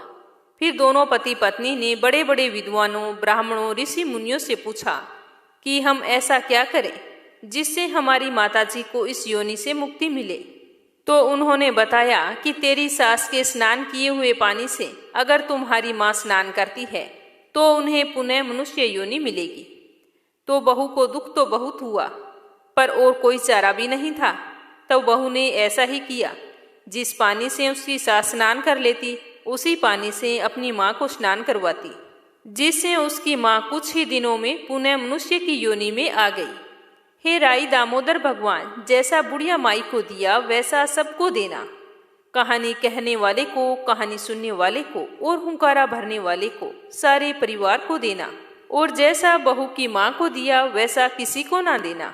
फिर दोनों पति पत्नी ने बड़े बड़े विद्वानों, ब्राह्मणों, ऋषि मुनियों से पूछा कि हम ऐसा क्या करें जिससे हमारी माताजी को इस योनि से मुक्ति मिले। तो उन्होंने बताया कि तेरी सास के स्नान किए हुए पानी से अगर तुम्हारी माँ स्नान करती है तो उन्हें पुनः मनुष्य योनि मिलेगी। तो बहू को दुख तो बहुत हुआ पर और कोई चारा भी नहीं था। तो बहू ने ऐसा ही किया। जिस पानी से उसकी सास स्नान कर लेती उसी पानी से अपनी माँ को स्नान करवाती, जिससे उसकी माँ कुछ ही दिनों में पुनः मनुष्य की योनि में आ गई। हे राई दामोदर भगवान, जैसा बुढ़िया माई को दिया वैसा सबको देना। कहानी कहने वाले को, कहानी सुनने वाले को और हुंकारा भरने वाले को, सारे परिवार को देना। और जैसा बहू की माँ को दिया वैसा किसी को ना देना।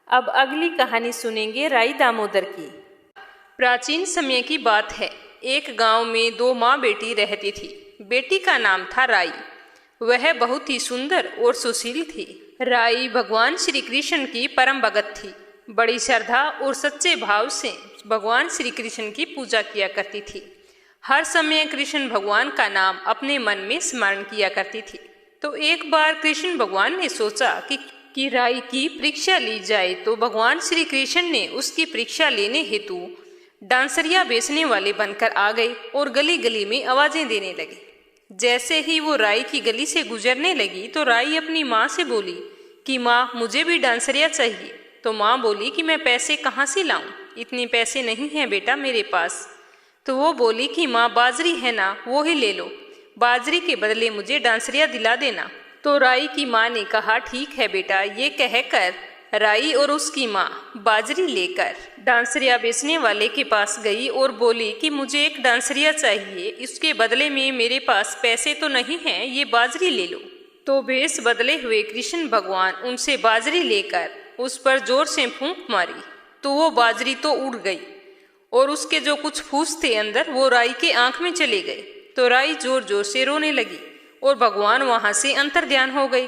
अब अगली कहानी सुनेंगे राई दामोदर की। प्राचीन समय की बात है। एक गांव में दो माँ बेटी रहती थी। बेटी का नाम था राई। वह बहुत ही सुंदर और सुशील थी। राई भगवान श्री कृष्ण की परम भगत थी। बड़ी श्रद्धा और सच्चे भाव से भगवान श्री कृष्ण की पूजा किया करती थी। हर समय कृष्ण भगवान का नाम अपने मन में स्मरण किया करती थी। तो एक बार कृष्ण भगवान ने सोचा कि राई की परीक्षा ली जाए। तो भगवान श्री कृष्ण ने उसकी परीक्षा लेने हेतु डांसरिया बेचने वाले बनकर आ गए और गली गली में आवाजें देने लगे। जैसे ही वो राई की गली से गुजरने लगी तो राई अपनी माँ से बोली कि माँ, मुझे भी डांसरिया चाहिए। तो माँ बोली कि मैं पैसे कहाँ से लाऊं, इतने पैसे नहीं हैं बेटा मेरे पास। तो वो बोली कि माँ बाजरी है ना, वो ही ले लो, बाजरी के बदले मुझे डांसरिया दिला देना। तो राई की माँ ने कहा ठीक है बेटा। ये कहकर राई और उसकी माँ बाजरी लेकर डांसरिया बेचने वाले के पास गई और बोली कि मुझे एक डांसरिया चाहिए, इसके बदले में मेरे पास पैसे तो नहीं हैं, ये बाजरी ले लो। तो भेष बदले हुए कृष्ण भगवान उनसे बाजरी लेकर उस पर जोर से फूंक मारी तो वो बाजरी तो उड़ गई और उसके जो कुछ फूस थे अंदर वो राई के आंख में चले गए। तो राई जोर जोर से रोने लगी और भगवान वहां से अंतर्ध्यान हो गई।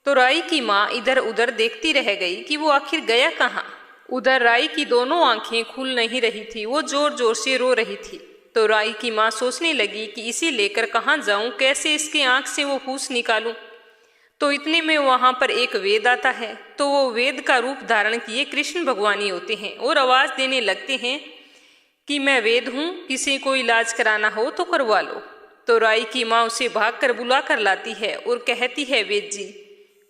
तो राई की माँ इधर उधर देखती रह गई कि वो आखिर गया कहाँ। उधर राई की दोनों आंखें खुल नहीं रही थी, वो जोर जोर से रो रही थी। तो राई की माँ सोचने लगी कि इसे लेकर कहाँ जाऊं, कैसे इसके आंख से वो फूस निकालूं। तो इतने में वहां पर एक वेद आता है। तो वो वेद का रूप धारण किए कृष्ण भगवान ही होते हैं और आवाज देने लगते हैं कि मैं वेद हूं, किसी को इलाज कराना हो तो करवा लो। तो राई की माँ उसे भागकर बुला कर लाती है और कहती है वेद जी,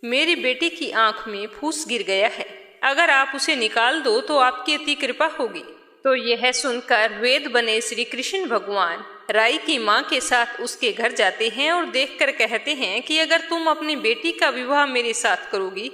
मेरी बेटी की आंख में फूस गिर गया है, अगर आप उसे निकाल दो तो आपकी अति कृपा होगी। तो यह सुनकर वेद बने श्री कृष्ण भगवान राई की माँ के साथ उसके घर जाते हैं और देखकर कहते हैं कि अगर तुम अपनी बेटी का विवाह मेरे साथ करोगी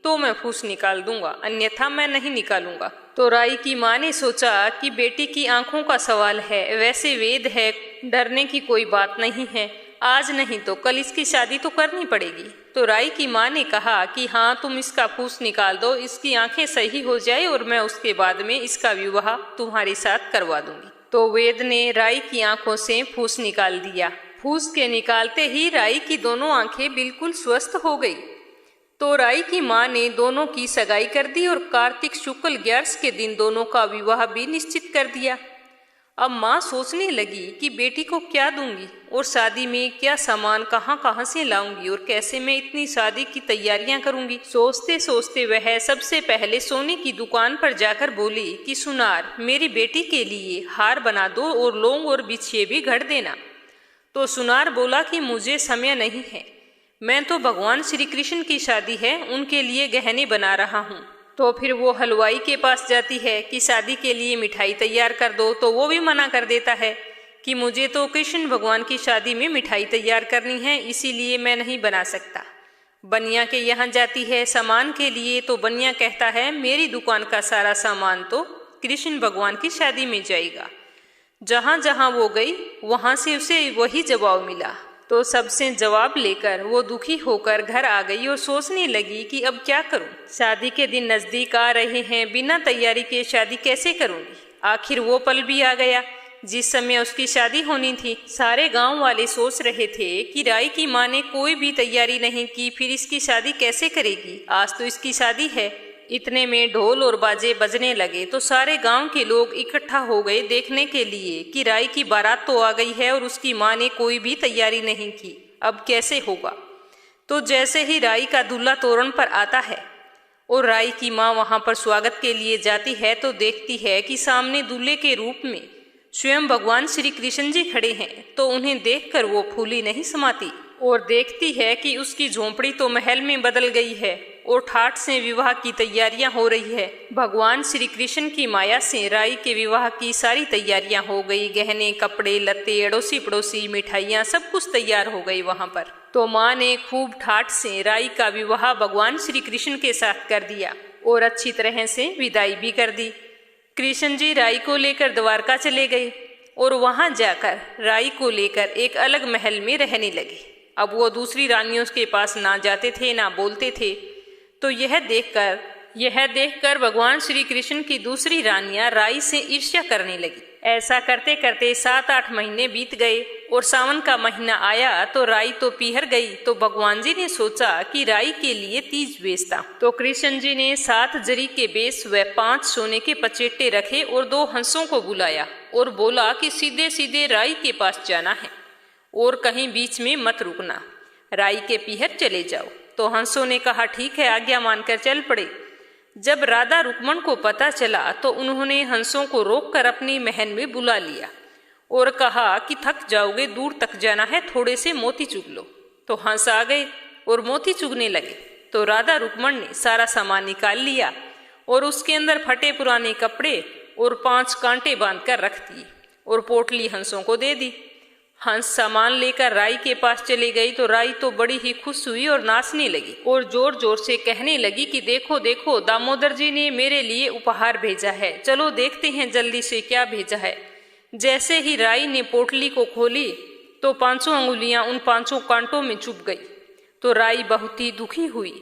तो मैं फूस निकाल दूंगा, अन्यथा मैं नहीं निकालूंगा। तो राई की माँ ने सोचा कि बेटी की आंखों का सवाल है, वैसे वेद है, डरने की कोई बात नहीं है, आज नहीं तो कल इसकी शादी तो करनी पड़ेगी। तो राई की माँ ने कहा कि हाँ तुम इसका फूस निकाल दो, इसकी आंखें सही हो जाए और मैं उसके बाद में इसका विवाह तुम्हारे साथ करवा दूंगी। तो वेद ने राई की आंखों से फूस निकाल दिया। फूस के निकालते ही राई की दोनों आंखें बिल्कुल स्वस्थ हो गई। तो राई की माँ ने दोनों की सगाई कर दी और कार्तिक शुक्ल 11 के दिन दोनों का विवाह भी निश्चित कर दिया। अब माँ सोचने लगी कि बेटी को क्या दूंगी और शादी में क्या सामान कहाँ कहाँ से लाऊंगी और कैसे मैं इतनी शादी की तैयारियां करूंगी। सोचते सोचते वह सबसे पहले सोने की दुकान पर जाकर बोली कि सुनार, मेरी बेटी के लिए हार बना दो और लौंग और बिछिए भी घड़ देना। तो सुनार बोला कि मुझे समय नहीं है, मैं तो भगवान श्री कृष्ण की शादी है उनके लिए गहने बना रहा हूँ। तो फिर वो हलवाई के पास जाती है कि शादी के लिए मिठाई तैयार कर दो, तो वो भी मना कर देता है कि मुझे तो कृष्ण भगवान की शादी में मिठाई तैयार करनी है, इसीलिए मैं नहीं बना सकता। बनिया के यहाँ जाती है सामान के लिए, तो बनिया कहता है मेरी दुकान का सारा सामान तो कृष्ण भगवान की शादी में जाएगा। जहाँ जहाँ वो गई वहाँ से उसे वही जवाब मिला। तो सबसे जवाब लेकर वो दुखी होकर घर आ गई और सोचने लगी कि अब क्या करूं, शादी के दिन नजदीक आ रहे हैं, बिना तैयारी के शादी कैसे करूंगी। आखिर वो पल भी आ गया जिस समय उसकी शादी होनी थी। सारे गांव वाले सोच रहे थे कि राई की माँ ने कोई भी तैयारी नहीं की, फिर इसकी शादी कैसे करेगी, आज तो इसकी शादी है। इतने में ढोल और बाजे बजने लगे तो सारे गांव के लोग इकट्ठा हो गए देखने के लिए कि राई की बारात तो आ गई है और उसकी माँ ने कोई भी तैयारी नहीं की, अब कैसे होगा। तो जैसे ही राई का दूल्हा तोरण पर आता है और राई की माँ वहां पर स्वागत के लिए जाती है तो देखती है कि सामने दूल्हे के रूप में स्वयं भगवान श्री कृष्ण जी खड़े हैं। तो उन्हें देखकर वो फूली नहीं समाती और देखती है कि उसकी झोंपड़ी तो महल में बदल गई है और ठाठ से विवाह की तैयारियां हो रही है। भगवान श्री कृष्ण की माया से राई के विवाह की सारी तैयारियां हो गई, गहने कपड़े लत्ते अड़ोसी पड़ोसी मिठाइयां सब कुछ तैयार हो गई वहां पर। तो माँ ने खूब ठाठ से राई का विवाह भगवान श्री कृष्ण के साथ कर दिया और अच्छी तरह से विदाई भी कर दी। कृष्ण जी राई को लेकर द्वारका चले गए और वहां जाकर राई को लेकर एक अलग महल में रहने लगे। अब वो दूसरी रानियों के पास ना जाते थे ना बोलते थे। तो यह देखकर भगवान श्री कृष्ण की दूसरी रानियां राई से ईर्ष्या करने लगी। ऐसा करते करते 7-8 महीने बीत गए और सावन का महीना आया तो राई तो पीहर गई। तो भगवान जी ने सोचा कि राई के लिए तीज बेचता। तो कृष्ण जी ने 7 जरी के बेस व 5 सोने के पचेट्टे रखे और 2 हंसों को बुलाया और बोला कि सीधे सीधे राई के पास जाना है और कहीं बीच में मत रुकना, राई के पीहर चले जाओ। तो हंसों ने कहा ठीक है, आज्ञा मानकर चल पड़े। जब राधा रुक्मण को पता चला तो उन्होंने हंसों को रोककर अपनी महल में बुला लिया और कहा कि थक जाओगे, दूर तक जाना है, थोड़े से मोती चुग लो। तो हंस आ गए और मोती चुगने लगे। तो राधा रुक्मण ने सारा सामान निकाल लिया और उसके अंदर फटे पुराने कपड़े और 5 कांटे बांधकर रख दिए और पोटली हंसों को दे दी। हंस सामान लेकर राई के पास चले गई तो राई तो बड़ी ही खुश हुई और नाचने लगी और जोर जोर से कहने लगी कि देखो देखो, दामोदर जी ने मेरे लिए उपहार भेजा है, चलो देखते हैं जल्दी से क्या भेजा है। जैसे ही राई ने पोटली को खोली तो 500 अंगुलियां उन 500 कांटों में चुभ गई। तो राई बहुत ही दुखी हुई।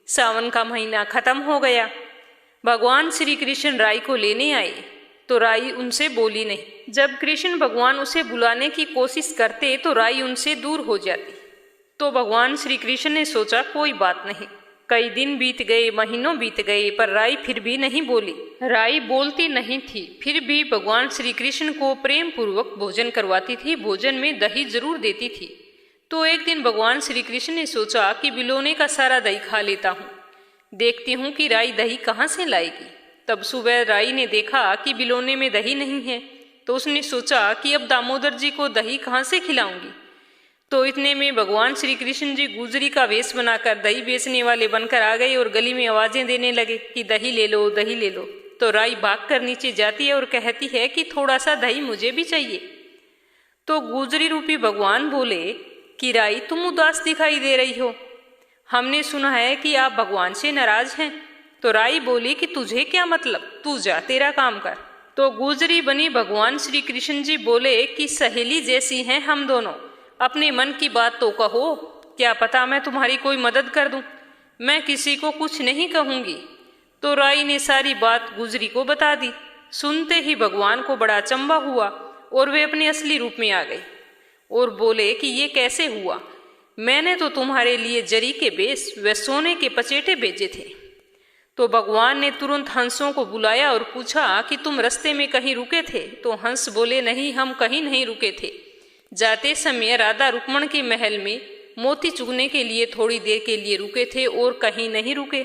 सावन का महीना खत्म हो गया। भगवान श्री कृष्ण राई को लेने आए तो राई उनसे बोली नहीं। जब कृष्ण भगवान उसे बुलाने की कोशिश करते तो राई उनसे दूर हो जाती। तो भगवान श्री कृष्ण ने सोचा कोई बात नहीं। कई दिन बीत गए, महीनों बीत गए, पर राई फिर भी नहीं बोली। राई बोलती नहीं थी, फिर भी भगवान श्री कृष्ण को प्रेम पूर्वक भोजन करवाती थी। भोजन में दही जरूर देती थी। तो एक दिन भगवान श्री कृष्ण ने सोचा कि बिलोने का सारा दही खा लेता हूँ, देखती हूँ कि राई दही कहाँ से लाएगी। तब सुबह राई ने देखा कि बिलोने में दही नहीं है। तो उसने सोचा कि अब दामोदर जी को दही कहाँ से खिलाऊंगी। तो इतने में भगवान श्री कृष्ण जी गुजरी का वेश बनाकर दही बेचने वाले बनकर आ गए और गली में आवाजें देने लगे कि दही ले लो, दही ले लो। तो राई भागकर नीचे जाती है और कहती है कि थोड़ा सा दही मुझे भी चाहिए। तो गुजरी रूपी भगवान बोले कि राई, तुम उदास दिखाई दे रही हो, हमने सुना है कि आप भगवान से नाराज हैं। तो राई बोली कि तुझे क्या मतलब, तू जा, तेरा काम कर। तो गुजरी बनी भगवान श्री कृष्ण जी बोले कि सहेली जैसी हैं हम दोनों, अपने मन की बात तो कहो, क्या पता मैं तुम्हारी कोई मदद कर दूं। मैं किसी को कुछ नहीं कहूंगी। तो राई ने सारी बात गुजरी को बता दी। सुनते ही भगवान को बड़ा अचंभा हुआ और वे अपने असली रूप में आ गए और बोले कि ये कैसे हुआ, मैंने तो तुम्हारे लिए जरी के बेस व सोने के पचेटे भेजे थे। तो भगवान ने तुरंत हंसों को बुलाया और पूछा कि तुम रास्ते में कहीं रुके थे। तो हंस बोले नहीं, हम कहीं नहीं रुके थे। जाते समय राधा रुक्मण के महल में मोती चुगने के लिए थोड़ी देर के लिए रुके थे और कहीं नहीं रुके।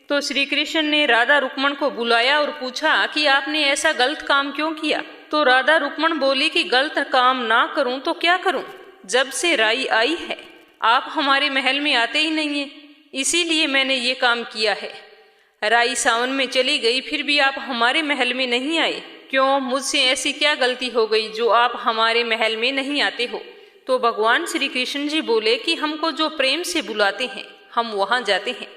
तो श्री कृष्ण ने राधा रुक्मण को बुलाया और पूछा कि आपने ऐसा गलत काम क्यों किया। तो राधा रुक्मण बोली कि गलत काम ना करूं तो क्या करूं, जब से राई आई है आप हमारे महल में आते ही नहीं हैं, इसीलिए मैंने ये काम किया है। राई सावन में चली गई, फिर भी आप हमारे महल में नहीं आए, क्यों, मुझसे ऐसी क्या गलती हो गई जो आप हमारे महल में नहीं आते हो। तो भगवान श्री कृष्ण जी बोले कि हमको जो प्रेम से बुलाते हैं हम वहाँ जाते हैं।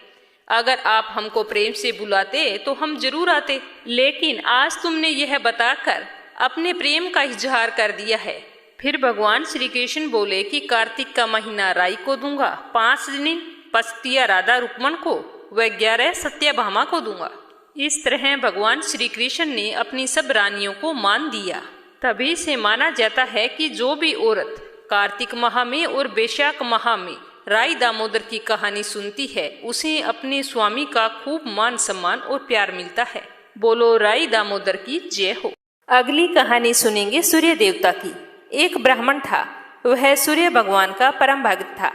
अगर आप हमको प्रेम से बुलाते तो हम जरूर आते, लेकिन आज तुमने यह बताकर अपने प्रेम का इजहार कर दिया है। फिर भगवान श्री कृष्ण बोले कि कार्तिक का महीना राई को दूंगा, 5 दिन पस्तिया राधा रुक्मण को व 11 सत्यभामा को दूंगा। इस तरह भगवान श्री कृष्ण ने अपनी सब रानियों को मान दिया। तभी से माना जाता है कि जो भी औरत कार्तिक माह में और बैशाख माह में राई दामोदर की कहानी सुनती है उसे अपने स्वामी का खूब मान सम्मान और प्यार मिलता है। बोलो राई दामोदर की जय हो। अगली कहानी सुनेंगे सूर्य देवता की। एक ब्राह्मण था, वह सूर्य भगवान का परम भक्त था।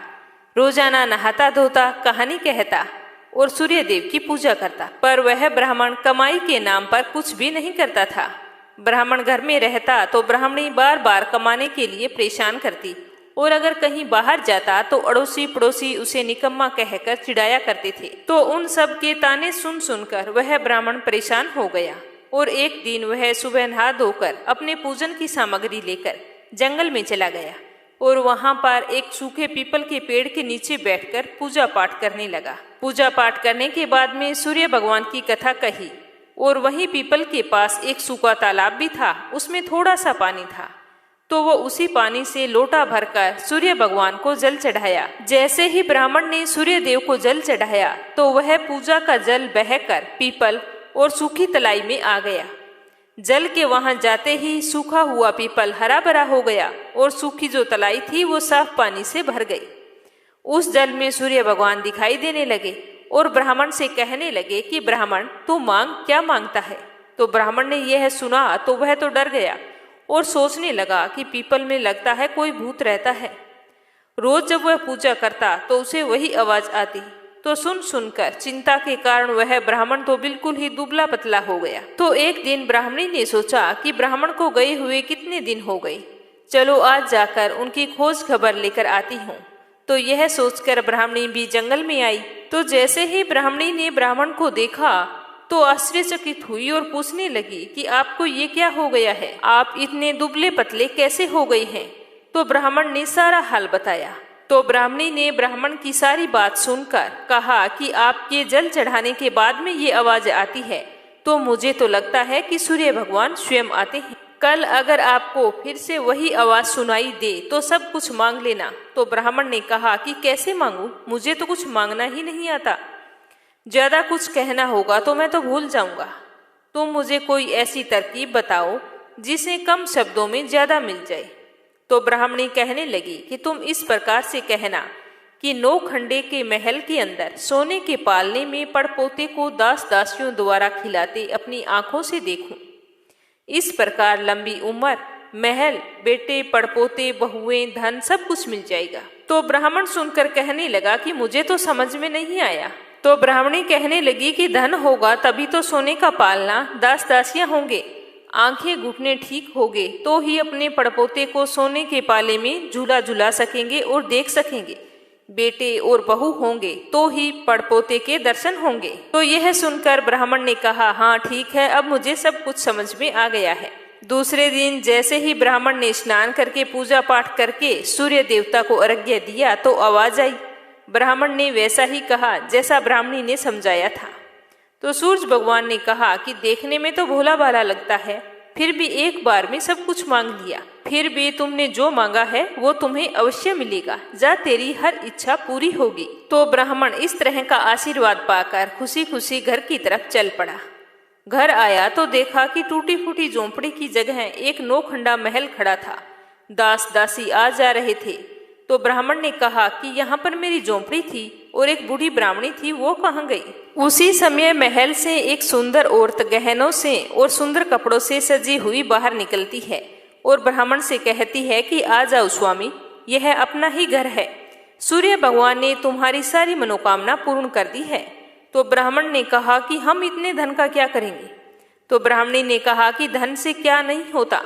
रोजाना नहाता धोता, कहानी कहता और सूर्य देव की पूजा करता। पर वह ब्राह्मण कमाई के नाम पर कुछ भी नहीं करता था। ब्राह्मण घर में रहता तो ब्राह्मणी बार बार कमाने के लिए परेशान करती और अगर कहीं बाहर जाता तो अड़ोसी पड़ोसी उसे निकम्मा कहकर चिढ़ाया करते थे। तो उन सब के ताने सुन सुनकर वह ब्राह्मण परेशान हो गया और एक दिन वह सुबह नहा धोकर अपने पूजन की सामग्री लेकर जंगल में चला गया और वहां पर एक सूखे पीपल के पेड़ के नीचे बैठकर पूजा पाठ करने लगा। पूजा पाठ करने के बाद में सूर्य भगवान की कथा कही और वहीं पीपल के पास एक सूखा तालाब भी था, उसमें थोड़ा सा पानी था। तो वो उसी पानी से लोटा भरकर सूर्य भगवान को जल चढ़ाया। जैसे ही ब्राह्मण ने सूर्य देव को जल चढ़ाया तो वह पूजा का जल बहकर पीपल और सूखी तलाई में आ गया। जल के वहां जाते ही सूखा हुआ पीपल हरा भरा हो गया और सूखी जो तलाई थी वो साफ पानी से भर गई। उस जल में सूर्य भगवान दिखाई देने लगे और ब्राह्मण से कहने लगे कि ब्राह्मण तू मांग, क्या मांगता है। तो ब्राह्मण ने यह सुना तो वह तो डर गया और सोचने लगा कि पीपल में लगता है कोई भूत रहता है। रोज जब वह पूजा करता तो उसे वही आवाज आती। तो सुन सुनकर चिंता के कारण वह ब्राह्मण तो बिल्कुल ही दुबला पतला हो गया। तो एक दिन ब्राह्मणी ने सोचा कि ब्राह्मण को गए हुए कितने दिन हो गए, चलो आज जाकर उनकी खोज खबर लेकर आती हूँ। तो यह सोचकर ब्राह्मणी भी जंगल में आई। तो जैसे ही ब्राह्मणी ने ब्राह्मण को देखा तो आश्चर्यचकित हुई और पूछने लगी कि आपको ये क्या हो गया है, आप इतने दुबले पतले कैसे हो गए हैं। तो ब्राह्मण ने सारा हाल बताया। तो ब्राह्मणी ने ब्राह्मण की सारी बात सुनकर कहा कि आपके जल चढ़ाने के बाद में ये आवाज आती है, तो मुझे तो लगता है कि सूर्य भगवान स्वयं आते हैं। कल अगर आपको फिर से वही आवाज सुनाई दे तो सब कुछ मांग लेना। तो ब्राह्मण ने कहा कि कैसे मांगू, मुझे तो कुछ मांगना ही नहीं आता। ज्यादा कुछ कहना होगा तो मैं तो भूल जाऊंगा। तुम मुझे कोई ऐसी तरकीब बताओ जिसे कम शब्दों में ज्यादा मिल जाए। तो ब्राह्मणी कहने लगी कि तुम इस प्रकार से कहना कि 9 खंडे के महल के अंदर सोने के पालने में पड़पोते को दास दासियों द्वारा खिलाते अपनी आंखों से देखूं। इस प्रकार लंबी उम्र, महल, बेटे, पड़पोते, बहुएं, धन सब कुछ मिल जाएगा। तो ब्राह्मण सुनकर कहने लगा कि मुझे तो समझ में नहीं आया। तो ब्राह्मणी कहने लगी कि धन होगा तभी तो सोने का पालना, दास दासियां होंगे, आंखें घुटने ठीक होंगे तो ही अपने पड़पोते को सोने के पाले में झूला झुला सकेंगे और देख सकेंगे, बेटे और बहू होंगे तो ही पड़पोते के दर्शन होंगे। तो यह सुनकर ब्राह्मण ने कहा, हाँ ठीक है, अब मुझे सब कुछ समझ में आ गया है। दूसरे दिन जैसे ही ब्राह्मण ने स्नान करके पूजा पाठ करके सूर्य देवता को अर्घ्य दिया तो आवाज आई। ब्राह्मण ने वैसा ही कहा जैसा ब्राह्मणी ने समझाया था। तो सूर्य भगवान ने कहा कि देखने में तो भोला भाला लगता है, फिर भी एक बार में सब कुछ मांग लिया। फिर भी तुमने जो मांगा है वो तुम्हें अवश्य मिलेगा। जा, तेरी हर इच्छा पूरी होगी। तो ब्राह्मण इस तरह का आशीर्वाद पाकर खुशी खुशी घर की तरफ चल पड़ा। घर आया तो देखा कि टूटी फूटी झोंपड़ी की जगह एक 9 खंडा महल खड़ा था। दास दासी आ जा रहे थे। तो ब्राह्मण ने कहा कि यहाँ पर मेरी झोंपड़ी थी और एक बूढ़ी ब्राह्मणी थी, वो कहाँ गई। उसी समय महल से एक सुंदर औरत गहनों से और सुंदर कपड़ों से सजी हुई बाहर निकलती है और ब्राह्मण से कहती है कि आ जाओ स्वामी, यह अपना ही घर है। सूर्य भगवान ने तुम्हारी सारी मनोकामना पूर्ण कर दी है। तो ब्राह्मण ने कहा कि हम इतने धन का क्या करेंगे। तो ब्राह्मणी ने कहा कि धन से क्या नहीं होता,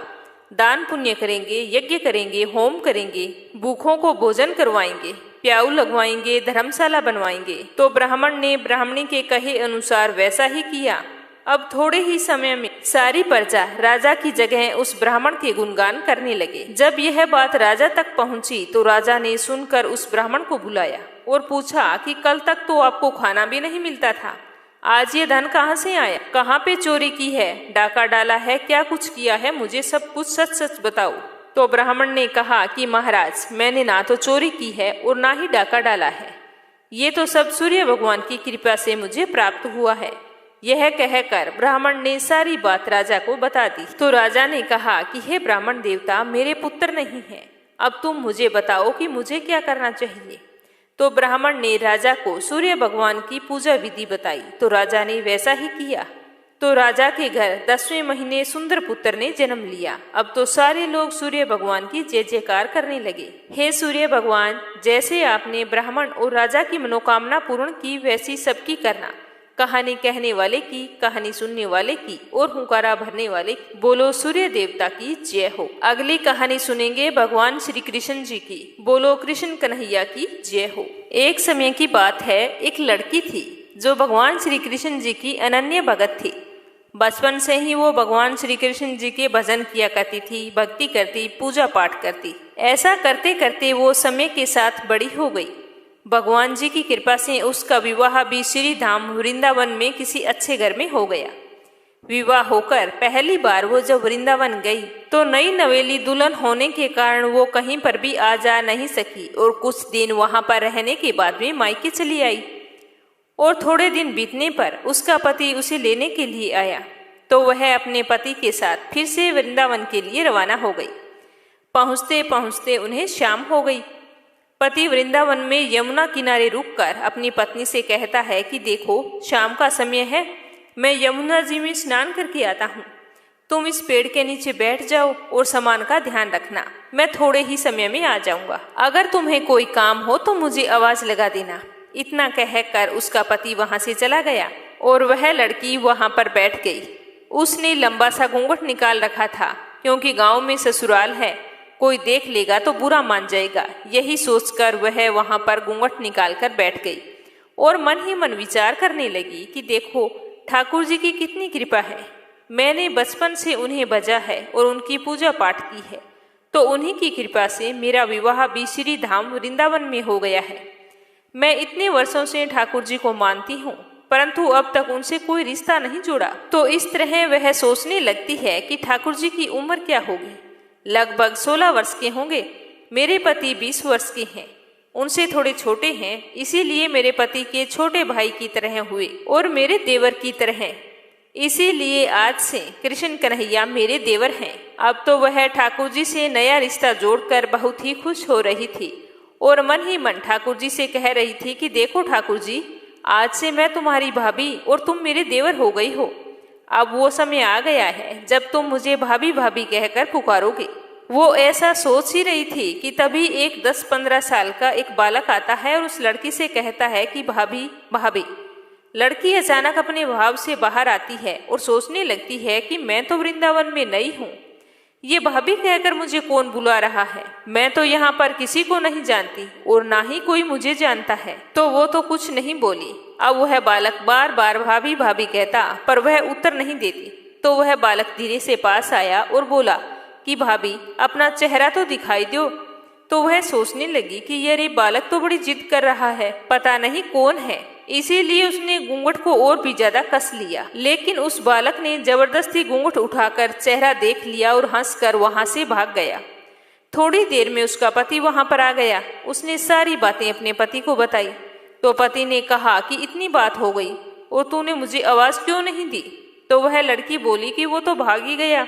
दान पुण्य करेंगे, यज्ञ करेंगे, होम करेंगे, भूखों को भोजन करवाएंगे, प्याऊ लगवाएंगे, धर्मशाला बनवाएंगे। तो ब्राह्मण ने ब्राह्मणी के कहे अनुसार वैसा ही किया। अब थोड़े ही समय में सारी प्रजा राजा की जगह उस ब्राह्मण के गुणगान करने लगे। जब यह बात राजा तक पहुंची तो राजा ने सुनकर उस ब्राह्मण को बुलाया और पूछा कि कल तक तो आपको खाना भी नहीं मिलता था, आज ये धन कहाँ से आया, कहाँ पे चोरी की है, डाका डाला है, क्या कुछ किया है, मुझे सब कुछ सच सच बताओ। तो ब्राह्मण ने कहा कि महाराज, मैंने ना तो चोरी की है और ना ही डाका डाला है, ये तो सब सूर्य भगवान की कृपा से मुझे प्राप्त हुआ है। यह कहकर ब्राह्मण ने सारी बात राजा को बता दी। तो राजा ने कहा कि हे ब्राह्मण देवता, मेरे पुत्र नहीं है, अब तुम मुझे बताओ कि मुझे क्या करना चाहिए। तो ब्राह्मण ने राजा को सूर्य भगवान की पूजा विधि बताई। तो राजा ने वैसा ही किया। तो राजा के घर 10वें महीने सुंदर पुत्र ने जन्म लिया। अब तो सारे लोग सूर्य भगवान की जय जयकार करने लगे। हे सूर्य भगवान, जैसे आपने ब्राह्मण और राजा की मनोकामना पूर्ण की वैसी सबकी करना, कहानी कहने वाले की, कहानी सुनने वाले की और हुंकारा भरने वाले की। बोलो सूर्य देवता की जय हो। अगली कहानी सुनेंगे भगवान श्री कृष्ण जी की। बोलो कृष्ण कन्हैया की जय हो। एक समय की बात है, एक लड़की थी जो भगवान श्री कृष्ण जी की अनन्य भगत थी। बचपन से ही वो भगवान श्री कृष्ण जी के भजन किया करती थी, भक्ति करती, पूजा पाठ करती। ऐसा करते करते वो समय के साथ बड़ी हो गई। भगवान जी की कृपा से उसका विवाह भी श्री धाम वृंदावन में किसी अच्छे घर में हो गया। विवाह होकर पहली बार वो जब वृंदावन गई तो नई नवेली दुल्हन होने के कारण वो कहीं पर भी आ जा नहीं सकी और कुछ दिन वहां पर रहने के बाद में मायके चली आई। और थोड़े दिन बीतने पर उसका पति उसे लेने के लिए आया तो वह अपने पति के साथ फिर से वृंदावन के लिए रवाना हो गई। पहुँचते पहुँचते उन्हें शाम हो गई। पति वृंदावन में यमुना किनारे रुककर अपनी पत्नी से कहता है कि देखो, शाम का समय है, मैं यमुना जी में स्नान करके आता हूँ, तुम इस पेड़ के नीचे बैठ जाओ और सामान का ध्यान रखना, मैं थोड़े ही समय में आ जाऊंगा। अगर तुम्हें कोई काम हो तो मुझे आवाज लगा देना। इतना कहकर उसका पति वहां से चला गया और वह लड़की वहां पर बैठ गई। उसने लंबा सा घूंघट निकाल रखा था, क्योंकि गांव में ससुराल है, कोई देख लेगा तो बुरा मान जाएगा। यही सोचकर वह वहां पर घूंघट निकाल कर बैठ गई और मन ही मन विचार करने लगी कि देखो, ठाकुर जी की कितनी कृपा है। मैंने बचपन से उन्हें भजा है और उनकी पूजा पाठ की है, तो उन्हीं की कृपा से मेरा विवाह भी श्री धाम वृंदावन में हो गया है। मैं इतने वर्षों से ठाकुर जी को मानती हूँ, परंतु अब तक उनसे कोई रिश्ता नहीं जुड़ा। तो इस तरह वह सोचने लगती है कि ठाकुर जी की उम्र क्या होगी। लगभग 16 वर्ष के होंगे। मेरे पति 20 वर्ष के हैं, उनसे थोड़े छोटे हैं, इसीलिए मेरे पति के छोटे भाई की तरह हुए और मेरे देवर की तरह। इसीलिए आज से कृष्ण कन्हैया मेरे देवर हैं। अब तो वह ठाकुर जी से नया रिश्ता जोड़कर बहुत ही खुश हो रही थी और मन ही मन ठाकुर जी से कह रही थी कि देखो ठाकुर जी, आज से मैं तुम्हारी भाभी और तुम मेरे देवर हो गई हो। अब वो समय आ गया है जब तुम मुझे भाभी भाभी कहकर पुकारोगे। वो ऐसा सोच ही रही थी कि तभी एक 10-15 साल का एक बालक आता है और उस लड़की से कहता है कि भाभी भाभी। लड़की अचानक अपने भाव से बाहर आती है और सोचने लगती है कि मैं तो वृंदावन में नई हूँ, ये भाभी कहकर मुझे कौन बुला रहा है। मैं तो यहाँ पर किसी को नहीं जानती और ना ही कोई मुझे जानता है। तो वो तो कुछ नहीं बोली। अब वह बालक बार बार भाभी भाभी कहता, पर वह उत्तर नहीं देती। तो वह बालक धीरे से पास आया और बोला कि भाभी, अपना चेहरा तो दिखाई दो। तो वह सोचने लगी कि ये बालक तो बड़ी जिद कर रहा है, पता नहीं कौन है। इसीलिए उसने घूंघट को और भी ज्यादा कस लिया, लेकिन उस बालक ने जबरदस्ती घूंघट उठाकर चेहरा देख लिया और हंसकर वहां से भाग गया। थोड़ी देर में उसका पति वहां पर आ गया। उसने सारी बातें अपने पति को बताई। तो पति ने कहा कि इतनी बात हो गई और तूने मुझे आवाज क्यों नहीं दी। तो वह लड़की बोली कि वो तो भाग ही गया।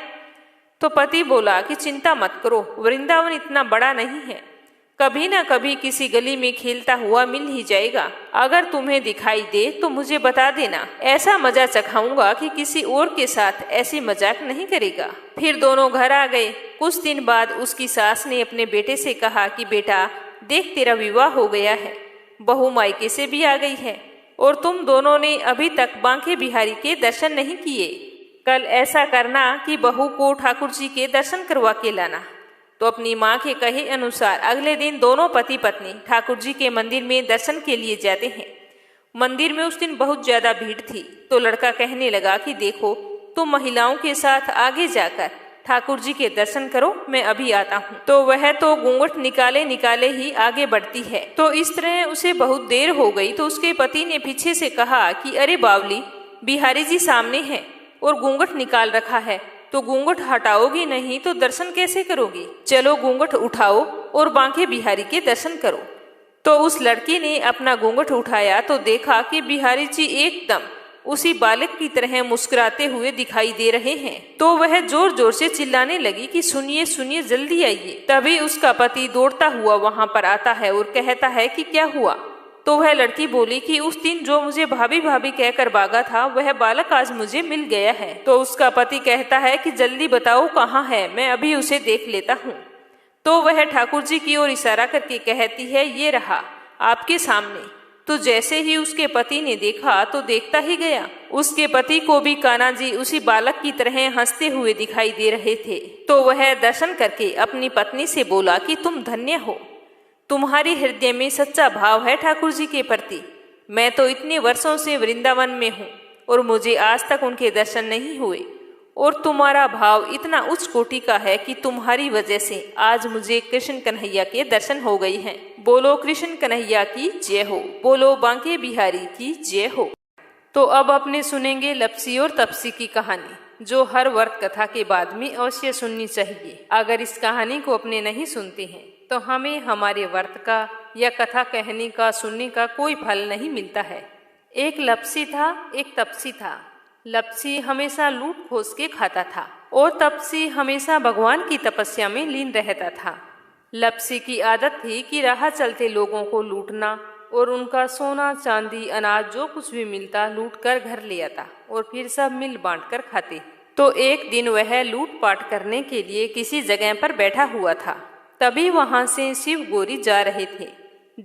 तो पति बोला कि चिंता मत करो, वृंदावन इतना बड़ा नहीं है, कभी ना कभी किसी गली में खेलता हुआ मिल ही जाएगा। अगर तुम्हें दिखाई दे तो मुझे बता देना, ऐसा मजा चखाऊंगा कि किसी और के साथ ऐसी मजाक नहीं करेगा। फिर दोनों घर आ गए। कुछ दिन बाद उसकी सास ने अपने बेटे से कहा कि बेटा देख, तेरा विवाह हो गया है, बहू मायके से भी आ गई है और तुम दोनों ने अभी तक बांके बिहारी के दर्शन नहीं किए। कल ऐसा करना कि बहू को ठाकुर जी के दर्शन करवा के लाना। तो अपनी माँ के कहे अनुसार अगले दिन दोनों पति पत्नी ठाकुर जी के मंदिर में दर्शन के लिए जाते हैं। मंदिर में उस दिन बहुत ज्यादा भीड़ थी। तो लड़का कहने लगा कि देखो, तुम महिलाओं के साथ आगे जाकर ठाकुर जी के दर्शन करो, मैं अभी आता हूँ। तो वह तो घूंघट निकाले निकाले ही आगे बढ़ती है। तो इस तरह उसे बहुत देर हो गई। तो उसके पति ने पीछे से कहा कि अरे बावली, बिहारी जी सामने हैं और घूंघट निकाल रखा है, तो घूंघट हटाओगी नहीं तो दर्शन कैसे करोगी। चलो घूंघट उठाओ और बांके बिहारी के दर्शन करो। तो उस लड़की ने अपना घूंघट उठाया तो देखा कि बिहारी जी एकदम उसी बालक की तरह मुस्कुराते हुए दिखाई दे रहे हैं। तो वह जोर जोर से चिल्लाने लगी कि सुनिए सुनिए, जल्दी आइए। तभी उसका पति दौड़ता हुआ वहां पर आता है और कहता है कि क्या हुआ। तो वह लड़की बोली कि उस दिन जो मुझे भाभी भाभी कहकर भागा था, वह बालक आज मुझे मिल गया है। तो उसका पति कहता है कि जल्दी बताओ कहाँ है, मैं अभी उसे देख लेता हूँ। तो वह ठाकुर जी की ओर इशारा करके कहती है, ये रहा आपके सामने। तो जैसे ही उसके पति ने देखा तो देखता ही गया, उसके पति को भी कान्हा जी उसी बालक की तरह हंसते हुए दिखाई दे रहे थे। तो वह दर्शन करके अपनी पत्नी से बोला कि तुम धन्य हो, तुम्हारे हृदय में सच्चा भाव है ठाकुर जी के प्रति। मैं तो इतने वर्षों से वृंदावन में हूँ और मुझे आज तक उनके दर्शन नहीं हुए, और तुम्हारा भाव इतना उच्च कोटि का है कि तुम्हारी वजह से आज मुझे कृष्ण कन्हैया के दर्शन हो गई हैं। बोलो कृष्ण कन्हैया की जय हो, बोलो बांके बिहारी की जय हो। तो अब अपने सुनेंगे लपसी और तपसी की कहानी, जो हर व्रत कथा के बाद में अवश्य सुननी चाहिए। अगर इस कहानी को अपने नहीं सुनते हैं तो हमें हमारे व्रत का या कथा कहने का सुनने का कोई फल नहीं मिलता है। एक लपसी था, एक तपसी था। लपसी हमेशा लूट खोस के खाता था और तपसी हमेशा भगवान की तपस्या में लीन रहता था। लपसी की आदत थी कि राह चलते लोगों को लूटना और उनका सोना चांदी अनाज जो कुछ भी मिलता लूट कर घर ले आता और फिर सब मिल बांट कर खाते। तो एक दिन वह लूटपाट करने के लिए किसी जगह पर बैठा हुआ था। तभी वहां से शिव गोरी जा रहे थे।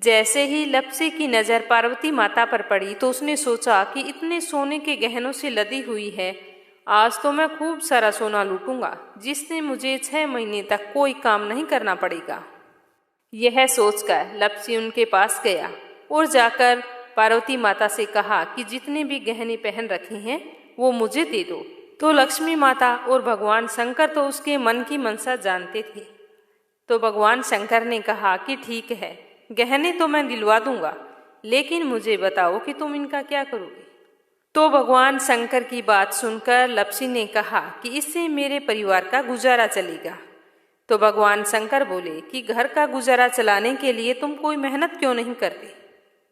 जैसे ही लपसी की नजर पार्वती माता पर पड़ी तो उसने सोचा कि इतने सोने के गहनों से लदी हुई है, आज तो मैं खूब सारा सोना लूटूंगा, जिससे मुझे 6 महीने तक कोई काम नहीं करना पड़ेगा। यह सोचकर लपसी उनके पास गया और जाकर पार्वती माता से कहा कि जितने भी गहने पहन रखे हैं वो मुझे दे दो। तो लक्ष्मी माता और भगवान शंकर तो उसके मन की मनसा जानते थे। तो भगवान शंकर ने कहा कि ठीक है, गहने तो मैं दिलवा दूंगा, लेकिन मुझे बताओ कि तुम इनका क्या करोगे। तो भगवान शंकर की बात सुनकर लक्ष्मी ने कहा कि इससे मेरे परिवार का गुजारा चलेगा। तो भगवान शंकर बोले कि घर का गुजारा चलाने के लिए तुम कोई मेहनत क्यों नहीं करते।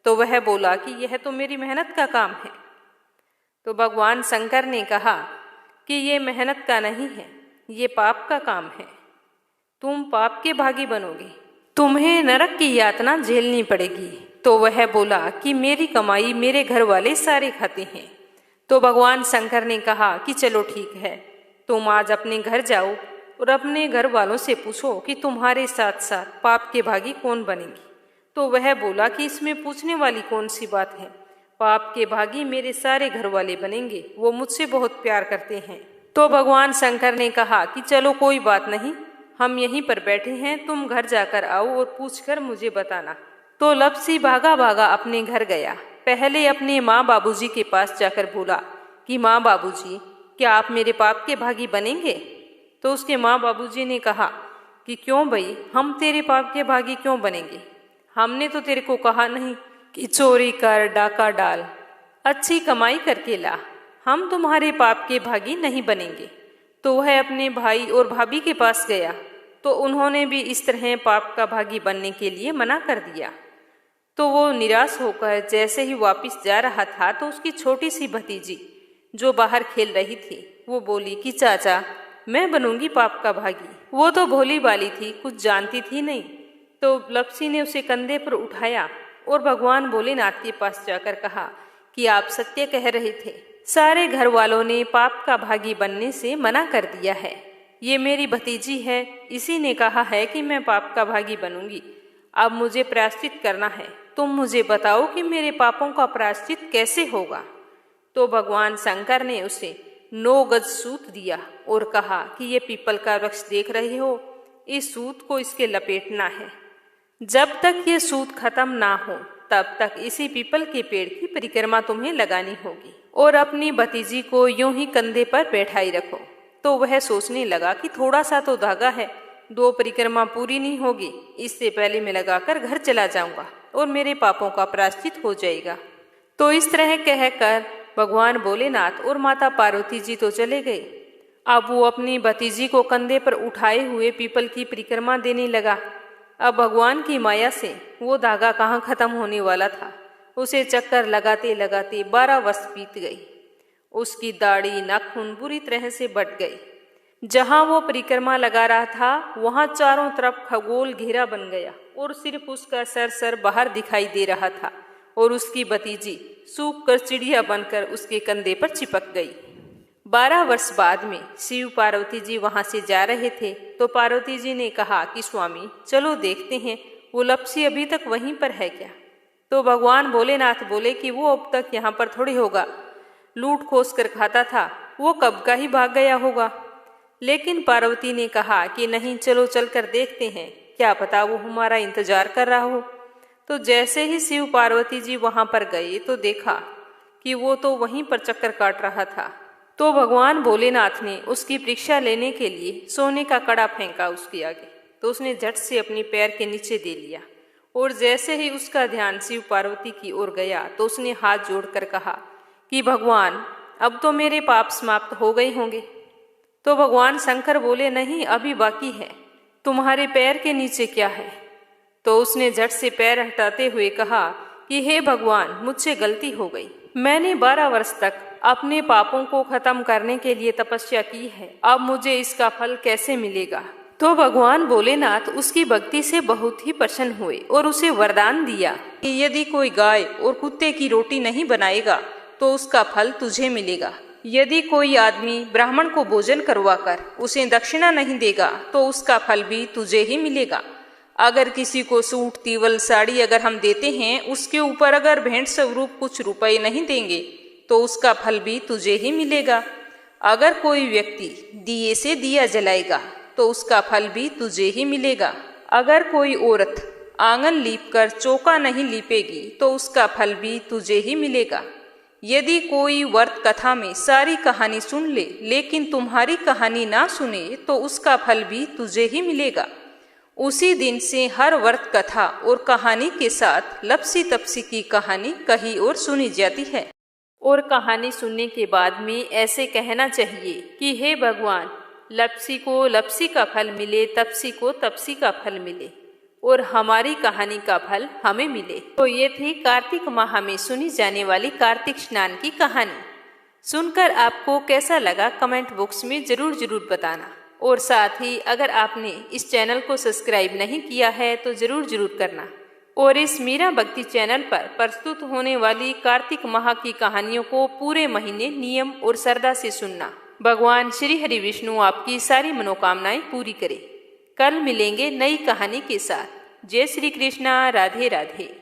तो वह बोला कि यह तो मेरी मेहनत का काम है। तो भगवान शंकर ने कहा कि ये मेहनत का नहीं है, ये पाप का काम है। तुम पाप के भागी बनोगे, तुम्हें नरक की यातना झेलनी पड़ेगी। तो वह बोला कि मेरी कमाई मेरे घर वाले सारे खाते हैं। तो भगवान शंकर ने कहा कि चलो ठीक है, तुम आज अपने घर जाओ और अपने घर वालों से पूछो कि तुम्हारे साथ साथ पाप के भागी कौन बनेंगे। तो वह बोला कि इसमें पूछने वाली कौन सी बात है, पाप के भागी मेरे सारे घर वाले बनेंगे, वो मुझसे बहुत प्यार करते हैं। तो भगवान शंकर ने कहा कि चलो कोई बात नहीं, हम यहीं पर बैठे हैं, तुम घर जाकर आओ और पूछकर मुझे बताना। तो लप्सी भागा भागा अपने घर गया। पहले अपने माँ बाबूजी के पास जाकर बोला कि माँ बाबूजी, क्या आप मेरे पाप के भागी बनेंगे। तो उसके माँ बाबूजी ने कहा कि क्यों भाई, हम तेरे पाप के भागी क्यों बनेंगे, हमने तो तेरे को कहा नहीं कि चोरी कर, डाका डाल, अच्छी कमाई करके ला, हम तुम्हारे पाप के भागी नहीं बनेंगे। तो वह अपने भाई और भाभी के पास गया, तो उन्होंने भी इस तरह पाप का भागी बनने के लिए मना कर दिया। तो वो निराश होकर जैसे ही वापस जा रहा था, तो उसकी छोटी सी भतीजी जो बाहर खेल रही थी, वो बोली कि चाचा, मैं बनूंगी पाप का भागी। वो तो भोली बाली थी, कुछ जानती थी नहीं। तो लप्सी ने उसे कंधे पर उठाया और भगवान भोलेनाथ के पास जाकर कहा कि आप सत्य कह रहे थे, सारे घर वालों ने पाप का भागी बनने से मना कर दिया है। ये मेरी भतीजी है, इसी ने कहा है कि मैं पाप का भागी बनूंगी। अब मुझे प्रायश्चित करना है, तुम मुझे बताओ कि मेरे पापों का प्रायश्चित कैसे होगा। तो भगवान शंकर ने उसे 9 गज सूत दिया और कहा कि ये पीपल का वृक्ष देख रहे हो, इस सूत को इसके लपेटना है। जब तक ये सूत खत्म ना हो तब तक इसी पीपल के पेड़ की परिक्रमा तुम्हें लगानी होगी और अपनी भतीजी को यूं ही कंधे पर बैठाई रखो। तो वह सोचने लगा कि थोड़ा सा तो धागा है, 2 परिक्रमा पूरी नहीं होगी, इससे पहले मैं लगाकर घर चला जाऊंगा और मेरे पापों का प्रायश्चित हो जाएगा। तो इस तरह कहकर भगवान भोलेनाथ और माता पार्वती जी तो चले गए। अब वो अपनी भतीजी को कंधे पर उठाए हुए पीपल की परिक्रमा देने लगा। अब भगवान की माया से वो धागा कहाँ खत्म होने वाला था। उसे चक्कर लगाते लगाते 12 वर्ष बीत गई। उसकी दाढ़ी नाखून बुरी तरह से बट गई। जहाँ वो परिक्रमा लगा रहा था वहाँ चारों तरफ खगोल घेरा बन गया और सिर्फ उसका सर बाहर दिखाई दे रहा था और उसकी भतीजी सूख कर चिड़िया बनकर उसके कंधे पर चिपक गई। 12 वर्ष बाद में शिव पार्वती जी वहाँ से जा रहे थे, तो पार्वती जी ने कहा कि स्वामी चलो देखते हैं वो लप्सी अभी तक वहीं पर है क्या। तो भगवान भोलेनाथ बोले कि वो अब तक यहाँ पर थोड़ी होगा, लूट खोस कर खाता था, वो कब का ही भाग गया होगा। लेकिन पार्वती ने कहा कि नहीं, चलो चलकर देखते हैं, क्या पता वो हमारा इंतजार कर रहा हो। तो जैसे ही शिव पार्वती जी वहां पर गए तो देखा कि वो तो वहीं पर चक्कर काट रहा था। तो भगवान भोलेनाथ ने उसकी परीक्षा लेने के लिए सोने का कड़ा फेंका उसके आगे। तो उसने झट से अपने पैर के नीचे दे लिया और जैसे ही उसका ध्यान शिव पार्वती की ओर गया तो उसने हाथ जोड़कर कहा कि भगवान, अब तो मेरे पाप समाप्त हो गए होंगे। तो भगवान शंकर बोले नहीं, अभी बाकी है, तुम्हारे पैर के नीचे क्या है। तो उसने झट से पैर हटाते हुए कहा कि हे भगवान, मुझसे गलती हो गई, मैंने 12 वर्ष तक अपने पापों को खत्म करने के लिए तपस्या की है, अब मुझे इसका फल कैसे मिलेगा। तो भगवान भोलेनाथ उसकी भक्ति से बहुत ही प्रसन्न हुए और उसे वरदान दिया कि यदि कोई गाय और कुत्ते की रोटी नहीं बनाएगा तो उसका फल तुझे मिलेगा। यदि कोई आदमी ब्राह्मण को भोजन करवाकर उसे दक्षिणा नहीं देगा तो उसका फल भी तुझे ही मिलेगा। अगर किसी को सूट, तीवल, साड़ी अगर हम देते हैं, उसके ऊपर अगर भेंट स्वरूप कुछ रुपए नहीं देंगे तो उसका फल भी तुझे ही मिलेगा। अगर कोई व्यक्ति दिए से दिया जलाएगा तो उसका फल भी तुझे ही मिलेगा। अगर कोई औरत आंगन लीपकर चौका नहीं लीपेगी तो उसका फल भी तुझे ही मिलेगा। यदि कोई व्रत कथा में सारी कहानी सुन ले लेकिन तुम्हारी कहानी ना सुने तो उसका फल भी तुझे ही मिलेगा। उसी दिन से हर व्रत कथा और कहानी के साथ लपसी तपसी की कहानी कहीं और सुनी जाती है और कहानी सुनने के बाद में ऐसे कहना चाहिए कि हे भगवान, लपसी को लपसी का फल मिले, तपसी को तपसी का फल मिले और हमारी कहानी का फल हमें मिले। तो ये थी कार्तिक माह में सुनी जाने वाली कार्तिक स्नान की कहानी। सुनकर आपको कैसा लगा कमेंट बॉक्स में जरूर बताना। और साथ ही अगर आपने इस चैनल को सब्सक्राइब नहीं किया है तो जरूर करना और इस मीरा भक्ति चैनल पर प्रस्तुत होने वाली कार्तिक माह की कहानियों को पूरे महीने नियम और श्रद्धा से सुनना। भगवान श्री हरि विष्णु आपकी सारी मनोकामनाएं पूरी करे। कल मिलेंगे नई कहानी के साथ। जय श्री कृष्णा। राधे राधे।